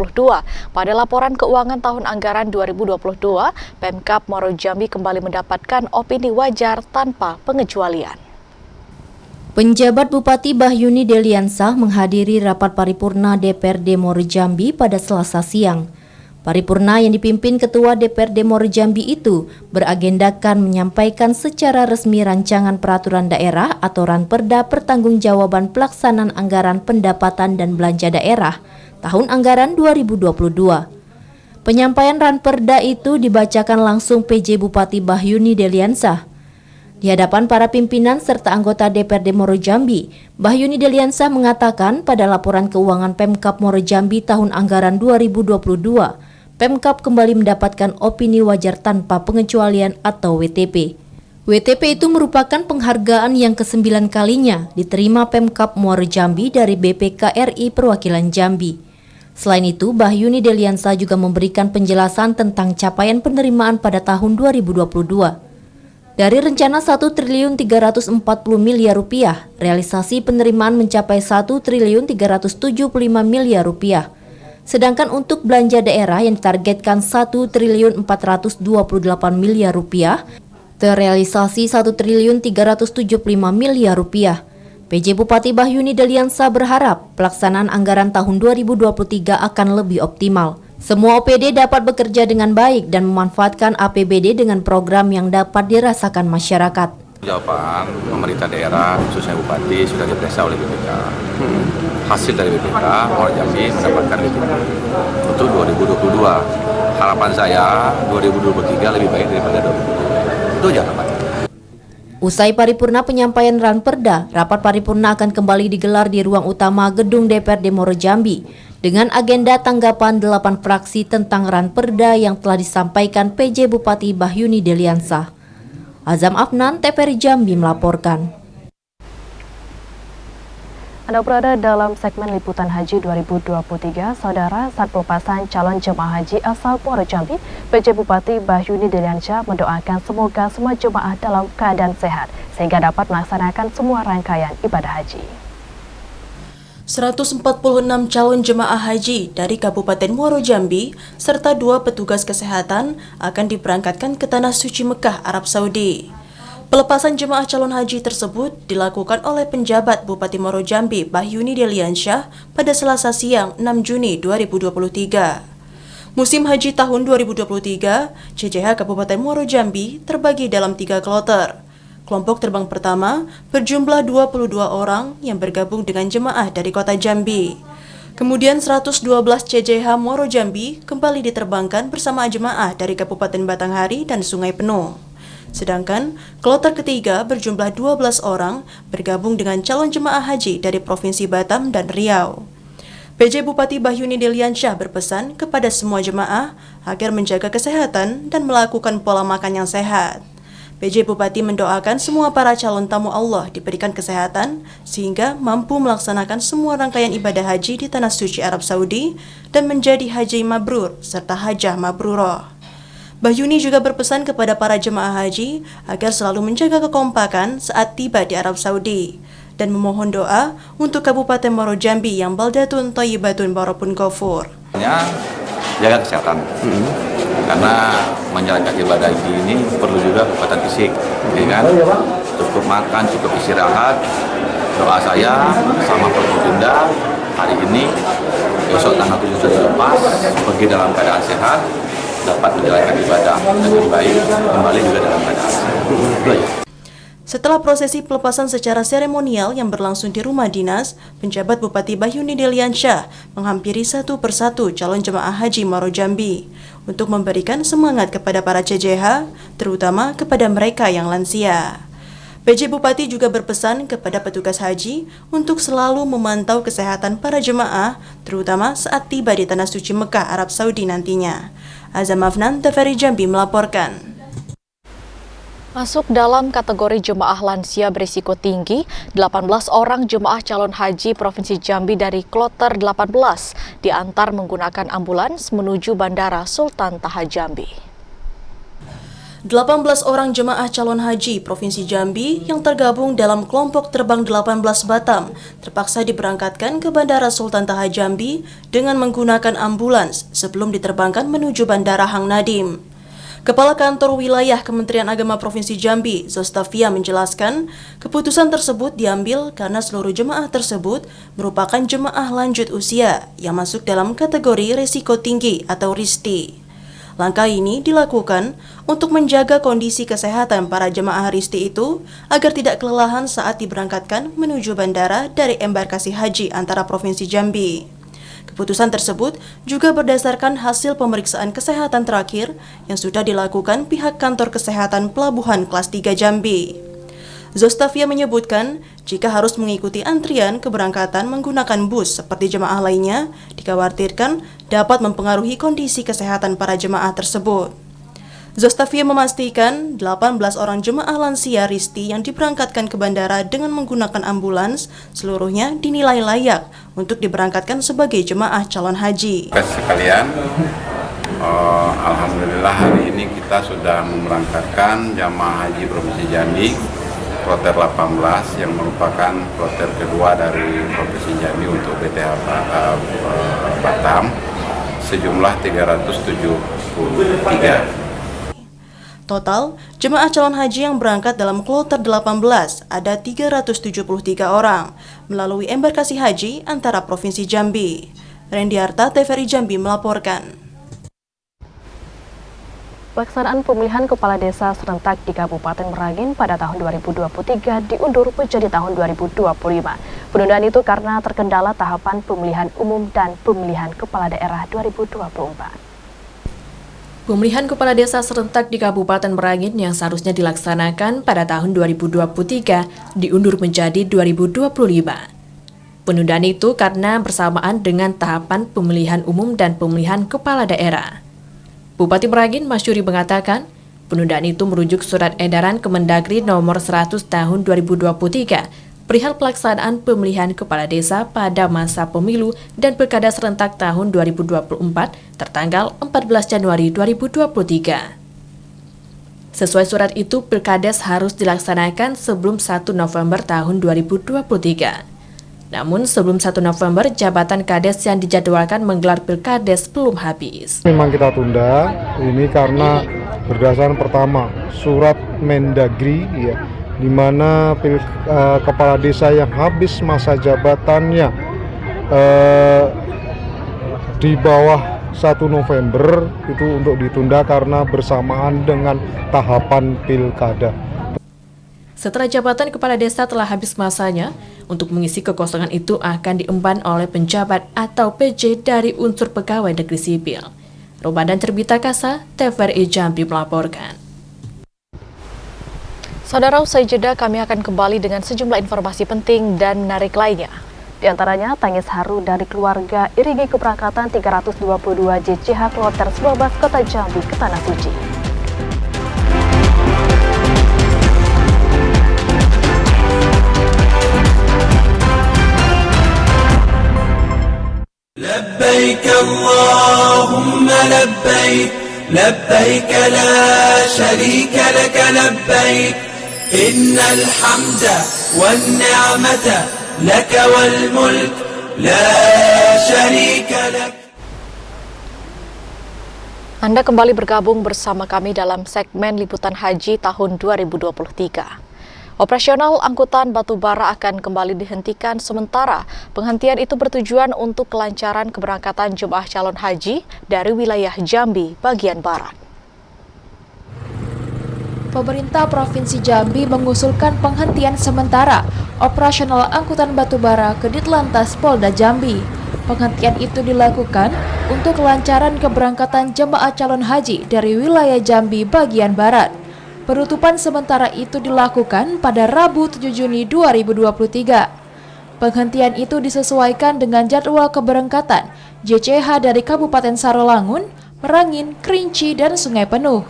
Pada laporan keuangan tahun anggaran 2022, Pemkab Muaro Jambi kembali mendapatkan opini wajar tanpa pengecualian. Penjabat Bupati Bahyuni Deliansyah menghadiri rapat paripurna DPRD Muaro Jambi pada Selasa siang. Paripurna yang dipimpin Ketua DPRD Muaro Jambi itu beragendakan menyampaikan secara resmi rancangan peraturan daerah atau ranperda pertanggungjawaban pelaksanaan anggaran pendapatan dan belanja daerah tahun anggaran 2022. Penyampaian ranperda itu dibacakan langsung PJ Bupati Bahyuni Deliansyah. Di hadapan para pimpinan serta anggota DPRD Muaro Jambi, Bahyuni Deliansyah mengatakan pada laporan keuangan Pemkab Muaro Jambi tahun anggaran 2022, Pemkab kembali mendapatkan opini wajar tanpa pengecualian atau WTP. WTP itu merupakan penghargaan yang ke-9 kalinya diterima Pemkab Muaro Jambi dari BPK RI Perwakilan Jambi. Selain itu, Bahyuni Deliansyah juga memberikan penjelasan tentang capaian penerimaan pada tahun 2022. Dari rencana 1.340 miliar rupiah, realisasi penerimaan mencapai 1.375 miliar rupiah. Sedangkan untuk belanja daerah yang ditargetkan 1.428 miliar rupiah, terrealisasi 1.375 miliar rupiah. PJ Bupati Bahyuni Deliansyah berharap pelaksanaan anggaran tahun 2023 akan lebih optimal. Semua OPD dapat bekerja dengan baik dan memanfaatkan APBD dengan program yang dapat dirasakan masyarakat. Jawaban pemerintah daerah, khususnya Bupati, sudah diperiksa oleh BPK. Hasil dari BPK, Muaro Jambi mendapatkan WTP untuk 2022. Harapan saya 2023 lebih baik daripada 2022. Itu aja harapan. Usai paripurna penyampaian ranperda, rapat paripurna akan kembali digelar di ruang utama Gedung DPRD Muaro Jambi dengan agenda tanggapan 8 fraksi tentang ranperda yang telah disampaikan PJ Bupati Bahyuni Deliansah. Azam Afnan, TVRI Jambi melaporkan. Anda berada dalam segmen Liputan Haji 2023, Saudara. Saat pelepasan calon jemaah haji asal Muaro Jambi, PJ Bupati Bahyuni Deliansah mendoakan semoga semua jemaah dalam keadaan sehat sehingga dapat melaksanakan semua rangkaian ibadah haji. 146 calon jemaah haji dari Kabupaten Muaro Jambi serta 2 petugas kesehatan akan diberangkatkan ke Tanah Suci Mekah, Arab Saudi. Pelepasan jemaah calon haji tersebut dilakukan oleh penjabat Bupati Muaro Jambi Bahyuni Deliansah pada Selasa siang 6 Juni 2023. Musim haji tahun 2023, CJH Kabupaten Muaro Jambi terbagi dalam 3 kloter. Kelompok terbang pertama berjumlah 22 orang yang bergabung dengan jemaah dari kota Jambi. Kemudian 112 CJH Muaro Jambi kembali diterbangkan bersama jemaah dari Kabupaten Batanghari dan Sungai Penuh. Sedangkan kloter ketiga berjumlah 12 orang bergabung dengan calon jemaah haji dari Provinsi Batam dan Riau. PJ Bupati Bahyuni Deliansah berpesan kepada semua jemaah agar menjaga kesehatan dan melakukan pola makan yang sehat. PJ Bupati mendoakan semua para calon tamu Allah diberikan kesehatan sehingga mampu melaksanakan semua rangkaian ibadah haji di Tanah Suci Arab Saudi dan menjadi haji mabrur serta hajah mabruroh. Bahyuni juga berpesan kepada para jemaah haji agar selalu menjaga kekompakan saat tiba di Arab Saudi dan memohon doa untuk Kabupaten Muaro Jambi yang baldatun thayyibatun barokun ghafur. Jaga kesehatan, karena menjalankan ibadah haji ini perlu juga kekuatan fisik, ya kan? Cukup makan, cukup istirahat. Doa saya sama Bunda hari ini, besok tanggal 7 sudah lepas, pergi dalam keadaan sehat, dapat menjalankan ibadah dengan baik, kembali juga dalam keadaan sehat. Setelah prosesi pelepasan secara seremonial yang berlangsung di rumah dinas, penjabat Bupati Bahyuni Deliansah menghampiri satu persatu calon jemaah haji Muaro Jambi untuk memberikan semangat kepada para CJH, terutama kepada mereka yang lansia. PJ Bupati juga berpesan kepada petugas haji untuk selalu memantau kesehatan para jemaah, terutama saat tiba di Tanah Suci Mekah, Arab Saudi nantinya. Azam Afnan, TVRI Jambi melaporkan. Masuk dalam kategori jemaah lansia berisiko tinggi, 18 orang jemaah calon haji Provinsi Jambi dari kloter 18 diantar menggunakan ambulans menuju Bandara Sultan Taha Jambi. 18 orang jemaah calon haji Provinsi Jambi yang tergabung dalam kelompok terbang 18 Batam terpaksa diberangkatkan ke Bandara Sultan Taha Jambi dengan menggunakan ambulans sebelum diterbangkan menuju Bandara Hang Nadim. Kepala Kantor Wilayah Kementerian Agama Provinsi Jambi, Zostafia menjelaskan, keputusan tersebut diambil karena seluruh jemaah tersebut merupakan jemaah lanjut usia yang masuk dalam kategori risiko tinggi atau RISTI. Langkah ini dilakukan untuk menjaga kondisi kesehatan para jemaah RISTI itu agar tidak kelelahan saat diberangkatkan menuju bandara dari embarkasi haji antara Provinsi Jambi. Keputusan tersebut juga berdasarkan hasil pemeriksaan kesehatan terakhir yang sudah dilakukan pihak Kantor Kesehatan Pelabuhan Kelas 3 Jambi. Zostafia menyebutkan, jika harus mengikuti antrian keberangkatan menggunakan bus seperti jemaah lainnya, dikhawatirkan dapat mempengaruhi kondisi kesehatan para jemaah tersebut. Zostafia memastikan 18 orang jemaah lansia RISTI yang diberangkatkan ke bandara dengan menggunakan ambulans seluruhnya dinilai layak untuk diberangkatkan sebagai jemaah calon haji. Sekalian, alhamdulillah hari ini kita sudah memberangkatkan jemaah haji Provinsi Jambi kloter 18 yang merupakan kloter kedua dari Provinsi Jambi untuk BTH Batam sejumlah 373. Total, jemaah calon haji yang berangkat dalam kloter 18 ada 373 orang melalui embarkasi haji antara Provinsi Jambi. Rendiarta, TVRI Jambi melaporkan. Pelaksanaan pemilihan kepala desa serentak di Kabupaten Merangin pada tahun 2023 diundur menjadi tahun 2025. Penundaan itu karena terkendala tahapan pemilihan umum dan pemilihan kepala daerah 2024. Pemilihan kepala desa serentak di Kabupaten Merangin yang seharusnya dilaksanakan pada tahun 2023 diundur menjadi 2025. Penundaan itu karena bersamaan dengan tahapan pemilihan umum dan pemilihan kepala daerah. Bupati Merangin Masyuri mengatakan, penundaan itu merujuk surat edaran Kemendagri nomor 100 tahun 2023 perihal pelaksanaan pemilihan kepala desa pada masa pemilu dan pilkada serentak tahun 2024 tertanggal 14 Januari 2023. Sesuai surat itu, pilkades harus dilaksanakan sebelum 1 November tahun 2023. Namun sebelum 1 November, jabatan kades yang dijadwalkan menggelar pilkades belum habis. Memang kita tunda, ini karena berdasarkan pertama, surat Mendagri ya, di mana kepala desa yang habis masa jabatannya di bawah 1 November itu untuk ditunda karena bersamaan dengan tahapan pilkada. Setelah jabatan kepala desa telah habis masanya, untuk mengisi kekosongan itu akan diemban oleh penjabat atau PJ dari unsur pegawai negeri sipil. Ramadan Terbita Kasa, TVRI Jambi melaporkan. Saudara, usai jeda kami akan kembali dengan sejumlah informasi penting dan menarik lainnya. Di antaranya, tangis haru dari keluarga iringi keberangkatan 322 JCH Kloter 12 Kota Jambi ke Tanah Suci. Labbaik Allahumma labbaik, labbaik la sharika laka labbaik. Innal hamda wan ni'mata laka wal mulk la syarika lak. Anda kembali bergabung bersama kami dalam segmen Liputan Haji tahun 2023. Operasional angkutan batubara akan kembali dihentikan sementara. Penghentian itu bertujuan untuk kelancaran keberangkatan jemaah calon haji dari wilayah Jambi bagian barat. Pemerintah Provinsi Jambi mengusulkan penghentian sementara operasional angkutan batubara ke Ditlantas Polda Jambi. Penghentian itu dilakukan untuk kelancaran keberangkatan jemaah calon haji dari wilayah Jambi bagian barat. Penutupan sementara itu dilakukan pada Rabu 7 Juni 2023. Penghentian itu disesuaikan dengan jadwal keberangkatan JCH dari Kabupaten Sarolangun, Merangin, Kerinci, dan Sungai Penuh.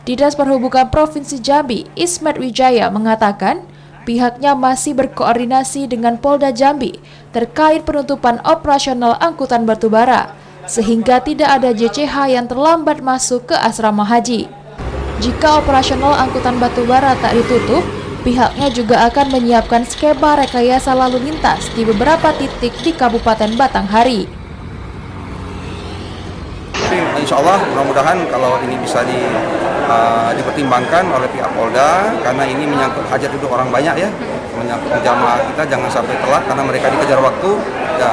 Dinas Perhubungan Provinsi Jambi, Ismet Wijaya, mengatakan pihaknya masih berkoordinasi dengan Polda Jambi terkait penutupan operasional angkutan batubara, sehingga tidak ada JCH yang terlambat masuk ke asrama haji. Jika operasional angkutan batubara tak ditutup, pihaknya juga akan menyiapkan skema rekayasa lalu lintas di beberapa titik di Kabupaten Batanghari. Insya Allah mudah-mudahan kalau ini bisa dipertimbangkan oleh pihak Polda, karena ini menyangkut hajat hidup orang banyak ya, menyangkut jamaah kita jangan sampai telat karena mereka dikejar waktu. Ya,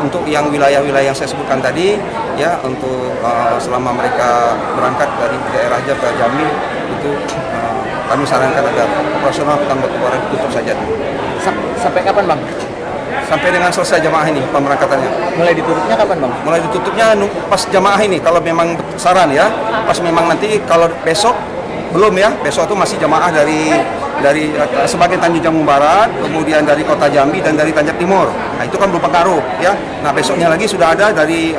untuk yang wilayah-wilayah yang saya sebutkan tadi ya, untuk selama mereka berangkat dari daerah ke Jambi itu kami sarankan agar operasional angkutan batubara ditutup saja. Sampai kapan, Bang? Sampai dengan selesai jamaah ini pemberangkatannya. Mulai ditutupnya kapan, Bang? Mulai ditutupnya pas jamaah ini, kalau memang saran ya, pas memang nanti kalau besok belum ya, besok itu masih jamaah dari sebagian Tanjung Jambung Barat, kemudian dari Kota Jambi dan dari Tanjung Timur. Nah itu kan berpengaruh ya. Nah besoknya lagi sudah ada dari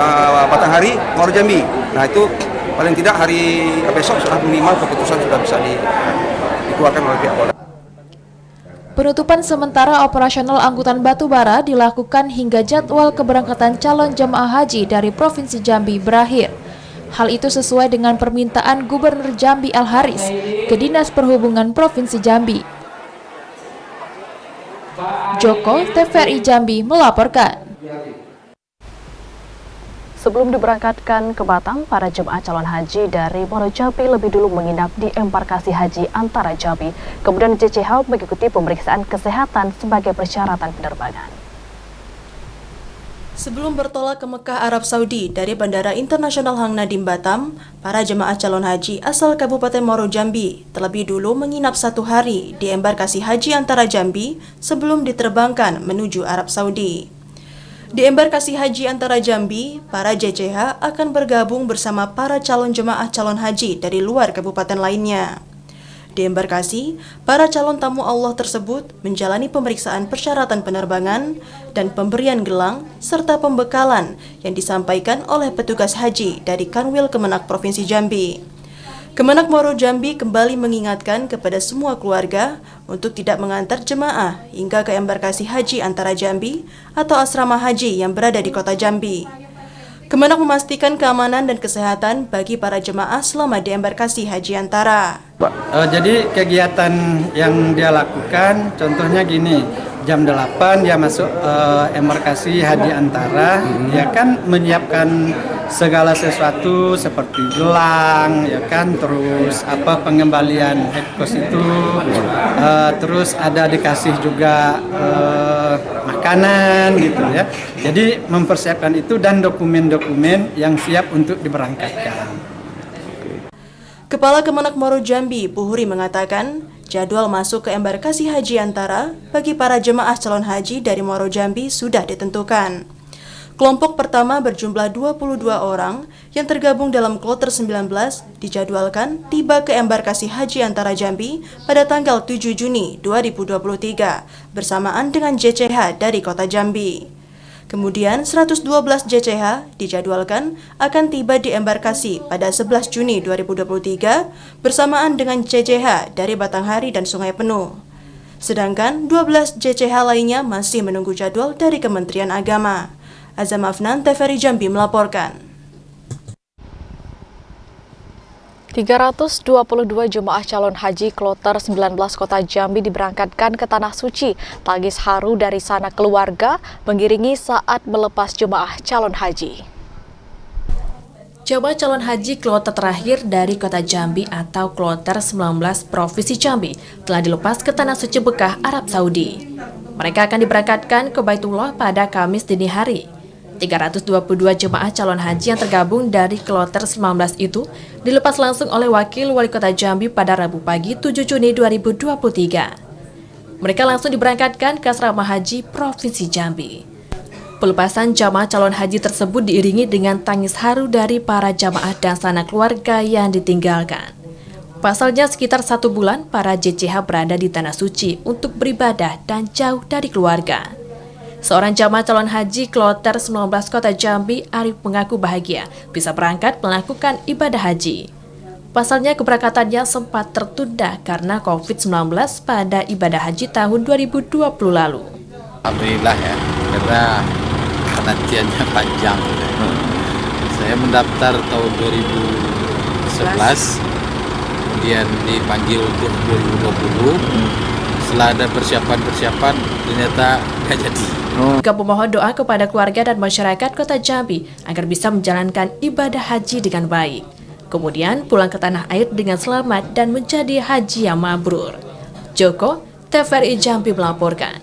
Batanghari, Muaro Jambi. Nah itu paling tidak hari besok sudah minimal keputusan sudah bisa dikeluarkan oleh pihak Polda. Penutupan sementara operasional angkutan batubara dilakukan hingga jadwal keberangkatan calon jemaah haji dari Provinsi Jambi berakhir. Hal itu sesuai dengan permintaan Gubernur Jambi Al-Haris ke Dinas Perhubungan Provinsi Jambi. Joko, TVRI Jambi melaporkan. Sebelum diberangkatkan ke Batam, para jemaah calon haji dari Muaro Jambi lebih dulu menginap di embarkasi haji antara Jambi. Kemudian JCH mengikuti pemeriksaan kesehatan sebagai persyaratan penerbangan. Sebelum bertolak ke Mekah, Arab Saudi dari Bandara Internasional Hang Nadim Batam, para jemaah calon haji asal Kabupaten Muaro Jambi terlebih dulu menginap 1 hari di embarkasi haji antara Jambi sebelum diterbangkan menuju Arab Saudi. Di embarkasi haji antara Jambi, para JCH akan bergabung bersama para calon jemaah calon haji dari luar kabupaten lainnya. Di embarkasi, para calon tamu Allah tersebut menjalani pemeriksaan persyaratan penerbangan dan pemberian gelang serta pembekalan yang disampaikan oleh petugas haji dari Kanwil Kemenak Provinsi Jambi. Kemenak Moro Jambi kembali mengingatkan kepada semua keluarga untuk tidak mengantar jemaah hingga ke embarkasi haji antara Jambi atau asrama haji yang berada di kota Jambi. Kemenak memastikan keamanan dan kesehatan bagi para jemaah selama di embarkasi haji antara. Jadi kegiatan yang dia lakukan, contohnya gini, jam 8 dia masuk embarkasi haji antara, ya kan menyiapkan segala sesuatu seperti gelang, ya kan, terus pengembalian head cost itu, terus ada dikasih juga makanan gitu ya. Jadi mempersiapkan itu dan dokumen-dokumen yang siap untuk diberangkatkan. Kepala Kemenak Moro Jambi, Puhuri mengatakan, jadwal masuk ke embarkasi haji antara bagi para jemaah calon haji dari Moro Jambi sudah ditentukan. Kelompok pertama berjumlah 22 orang yang tergabung dalam kloter 19 dijadwalkan tiba ke embarkasi haji antara Jambi pada tanggal 7 Juni 2023 bersamaan dengan JCH dari kota Jambi. Kemudian 112 JCH dijadwalkan akan tiba di embarkasi pada 11 Juni 2023 bersamaan dengan JCH dari Batanghari dan Sungai Penuh. Sedangkan 12 JCH lainnya masih menunggu jadwal dari Kementerian Agama. Azam Afnan, TVRI Jambi melaporkan. 322 jemaah calon haji kloter 19 Kota Jambi diberangkatkan ke Tanah Suci. Tangis haru dari sanak keluarga mengiringi saat melepas jemaah calon haji. Jemaah calon haji kloter terakhir dari Kota Jambi atau kloter 19 Provinsi Jambi telah dilepas ke Tanah Suci Mekah, Arab Saudi. Mereka akan diberangkatkan ke Baitullah pada Kamis dini hari. 322 jemaah calon haji yang tergabung dari kloter 19 itu dilepas langsung oleh Wakil Wali Kota Jambi pada Rabu pagi 7 Juni 2023. Mereka langsung diberangkatkan ke asrama haji Provinsi Jambi. Pelepasan jemaah calon haji tersebut diiringi dengan tangis haru dari para jemaah dan sanak keluarga yang ditinggalkan. Pasalnya sekitar 1 bulan para JCH berada di Tanah Suci untuk beribadah dan jauh dari keluarga. Seorang jamaah calon haji kloter 19 Kota Jambi, Arif, mengaku bahagia bisa berangkat melakukan ibadah haji. Pasalnya keberangkatannya sempat tertunda karena COVID-19 pada ibadah haji tahun 2020 lalu. Alhamdulillah ya, karena penantiannya panjang. Saya mendaftar tahun 2011, kemudian dipanggil untuk 2020. Setelah ada persiapan ternyata nggak jadi. Juga memohon doa kepada keluarga dan masyarakat Kota Jambi agar bisa menjalankan ibadah haji dengan baik. Kemudian pulang ke tanah air dengan selamat dan menjadi haji yang mabrur. Joko, TVRI Jambi melaporkan.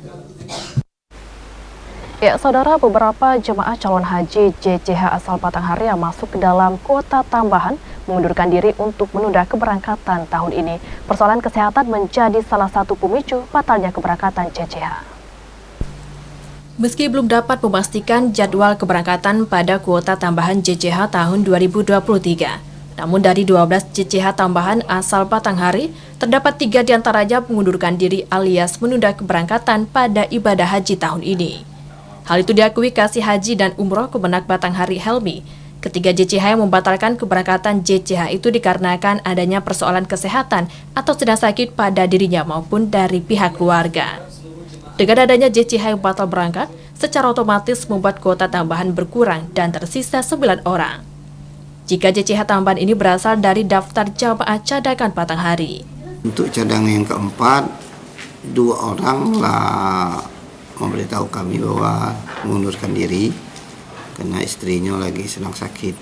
Ya, saudara, beberapa jemaah calon haji JCH asal Batanghari yang masuk ke dalam kuota tambahan mengundurkan diri untuk menunda keberangkatan tahun ini. Persoalan kesehatan menjadi salah satu pemicu batalnya keberangkatan JCH. Meski belum dapat memastikan jadwal keberangkatan pada kuota tambahan JCH tahun 2023, namun dari 12 JCH tambahan asal Batanghari, terdapat 3 diantaranya mengundurkan diri alias menunda keberangkatan pada ibadah haji tahun ini. Hal itu diakui Kasih Haji dan Umroh Kemenak Batanghari Helmi. Ketiga JCH yang membatalkan keberangkatan JCH itu dikarenakan adanya persoalan kesehatan atau sedang sakit pada dirinya maupun dari pihak keluarga. Dengan adanya JCH yang batal berangkat, secara otomatis membuat kuota tambahan berkurang dan tersisa 9 orang. Jika JCH tambahan ini berasal dari daftar jamaah cadangan Batanghari. Untuk cadangan yang keempat, 2 orang lah memberitahu kami bahwa mengundurkan diri karena istrinya lagi sedang sakit.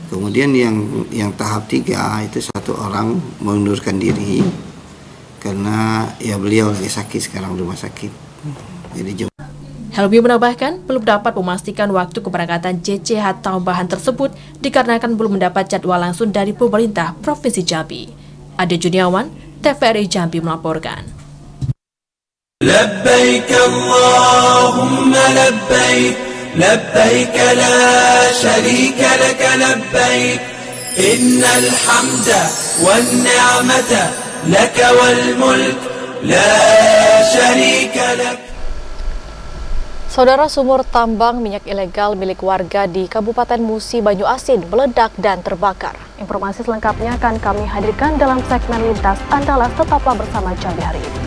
Kemudian yang tahap 3 itu 1 orang mengundurkan diri karena ya beliau lagi sakit sekarang di rumah sakit. Jadi Helmi menambahkan belum dapat memastikan waktu keberangkatan JCH tambahan tersebut dikarenakan belum mendapat jadwal langsung dari pemerintah Provinsi Jambi. Ade Juniawan, TVRI Jambi melaporkan. لبيك اللهم لبيك لبيك لا شريك لك لبيك إن الحمد والنعمة لك والملك لا شريك لك. Saudara, sumur tambang minyak ilegal milik warga di Kabupaten Musi Banyuasin meledak dan terbakar. Informasi selengkapnya akan kami hadirkan dalam segmen Lintas Andalas. Tetaplah bersama Jambi Hari ini.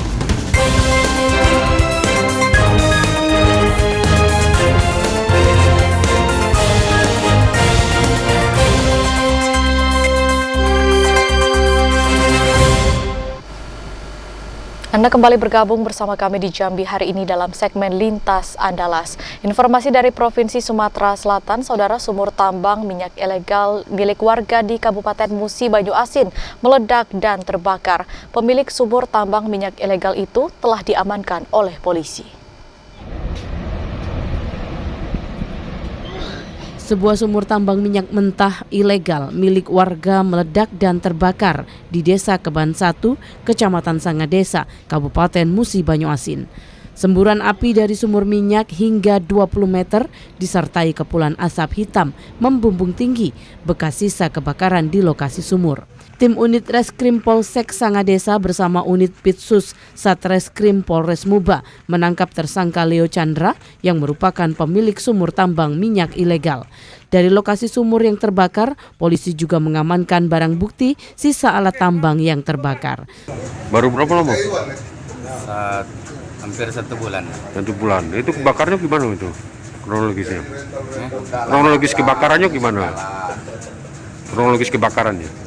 Anda kembali bergabung bersama kami di Jambi Hari ini dalam segmen Lintas Andalas. Informasi dari Provinsi Sumatera Selatan, saudara, sumur tambang minyak ilegal milik warga di Kabupaten Musi Banyuasin meledak dan terbakar. Pemilik sumur tambang minyak ilegal itu telah diamankan oleh polisi. Sebuah sumur tambang minyak mentah ilegal milik warga meledak dan terbakar di Desa Keban 1, Kecamatan Sangadesa, Kabupaten Musi Banyuasin. Semburan api dari sumur minyak hingga 20 meter disertai kepulan asap hitam membumbung tinggi bekas sisa kebakaran di lokasi sumur. Tim unit Reskrim Polsek Sangadesa bersama unit Pitsus Satreskrim Polres Muba menangkap tersangka Leo Chandra yang merupakan pemilik sumur tambang minyak ilegal. Dari lokasi sumur yang terbakar, polisi juga mengamankan barang bukti sisa alat tambang yang terbakar. Baru berapa lama? Hampir 1 bulan. 1 bulan. Itu kebakarnya gimana itu? Kronologisnya? Kronologis kebakarannya gimana? Kronologis kebakarannya?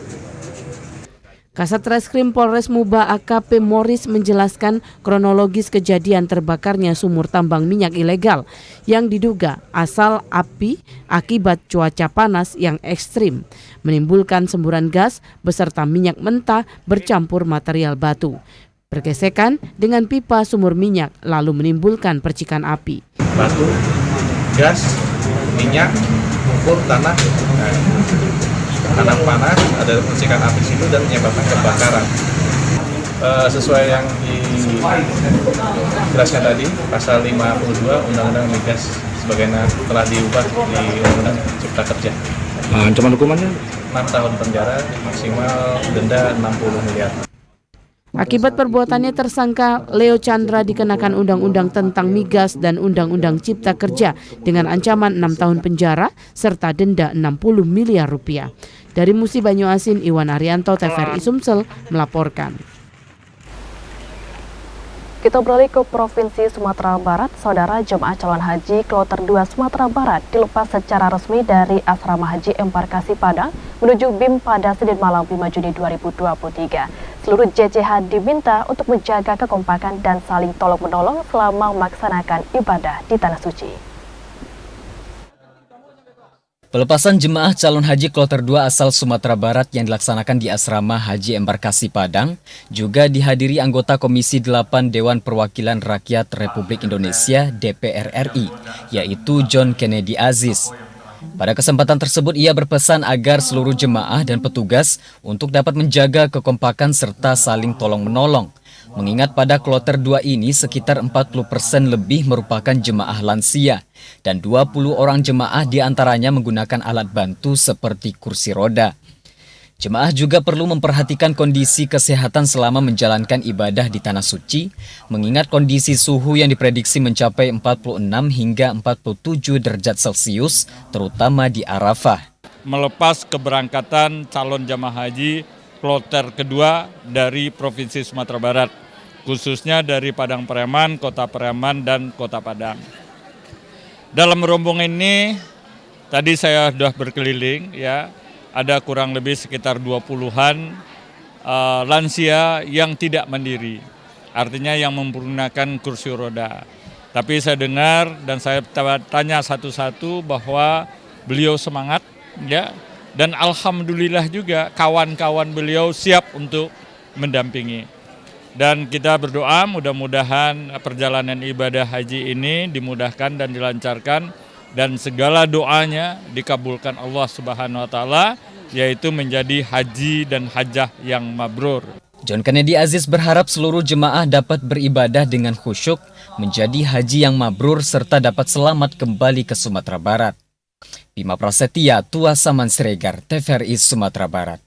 Kasat Reskrim Polres Muba AKP Morris menjelaskan kronologis kejadian terbakarnya sumur tambang minyak ilegal yang diduga asal api akibat cuaca panas yang ekstrim, menimbulkan semburan gas beserta minyak mentah bercampur material batu. Bergesekan dengan pipa sumur minyak lalu menimbulkan percikan api. Batu, gas, minyak, lumpur, tanah. Karena panas, ada percikan api situ dan menyebabkan kebakaran. Sesuai yang dijelaskan tadi, pasal 52 Undang-Undang Migas sebagaimana telah diubah di Undang-Undang Cipta Kerja. Ancaman hukumannya? 6 tahun penjara, maksimal denda 60 miliar. Akibat perbuatannya, tersangka Leo Chandra dikenakan Undang-Undang tentang Migas dan Undang-Undang Cipta Kerja dengan ancaman 6 tahun penjara serta denda 60 miliar rupiah. Dari Musi Banyuasin, Iwan Arianto, TVRI Sumsel melaporkan. Kita beralih ke Provinsi Sumatera Barat. Saudara, jemaah calon haji Kloter 2 Sumatera Barat dilepas secara resmi dari Asrama Haji Embarkasi Padang menuju BIM pada Senin malam 5 Juni 2023. Seluruh JCH diminta untuk menjaga kekompakan dan saling tolong-menolong selama melaksanakan ibadah di Tanah Suci. Pelepasan jemaah calon haji Kloter 2 asal Sumatera Barat yang dilaksanakan di Asrama Haji Embarkasi Padang juga dihadiri anggota Komisi 8 Dewan Perwakilan Rakyat Republik Indonesia DPR RI, yaitu John Kennedy Aziz. Pada kesempatan tersebut ia berpesan agar seluruh jemaah dan petugas untuk dapat menjaga kekompakan serta saling tolong-menolong. Mengingat pada Kloter 2 ini sekitar 40% lebih merupakan jemaah lansia dan 20 orang jemaah diantaranya menggunakan alat bantu seperti kursi roda. Jemaah juga perlu memperhatikan kondisi kesehatan selama menjalankan ibadah di Tanah Suci, mengingat kondisi suhu yang diprediksi mencapai 46 hingga 47 derajat Celcius, terutama di Arafah. Melepas keberangkatan calon jamaah haji Kloter kedua dari Provinsi Sumatera Barat, khususnya dari Padang Pariaman, Kota Pariaman, dan Kota Padang. Dalam rombongan ini, tadi saya sudah berkeliling, ya, ada kurang lebih sekitar 20-an lansia yang tidak mandiri, artinya yang menggunakan kursi roda. Tapi saya dengar dan saya tanya satu-satu bahwa beliau semangat, ya. Dan alhamdulillah juga kawan-kawan beliau siap untuk mendampingi. Dan kita berdoa mudah-mudahan perjalanan ibadah haji ini dimudahkan dan dilancarkan dan segala doanya dikabulkan Allah Subhanahu wa taala, yaitu menjadi haji dan hajah yang mabrur. John Kennedy Aziz berharap seluruh jemaah dapat beribadah dengan khusyuk, menjadi haji yang mabrur serta dapat selamat kembali ke Sumatera Barat. Bima Prasetya, Tuasa Mansregar, TVRI Sumatera Barat.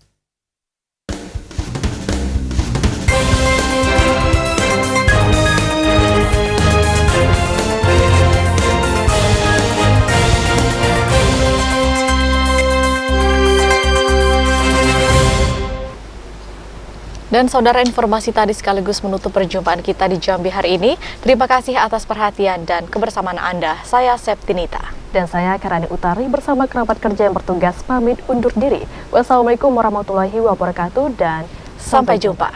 Dan saudara, informasi tadi sekaligus menutup perjumpaan kita di Jambi hari ini. Terima kasih atas perhatian dan kebersamaan Anda. Saya Septinita. Dan saya Karani Utari bersama kerabat kerja yang bertugas pamit undur diri. Wassalamualaikum warahmatullahi wabarakatuh dan sampai jumpa.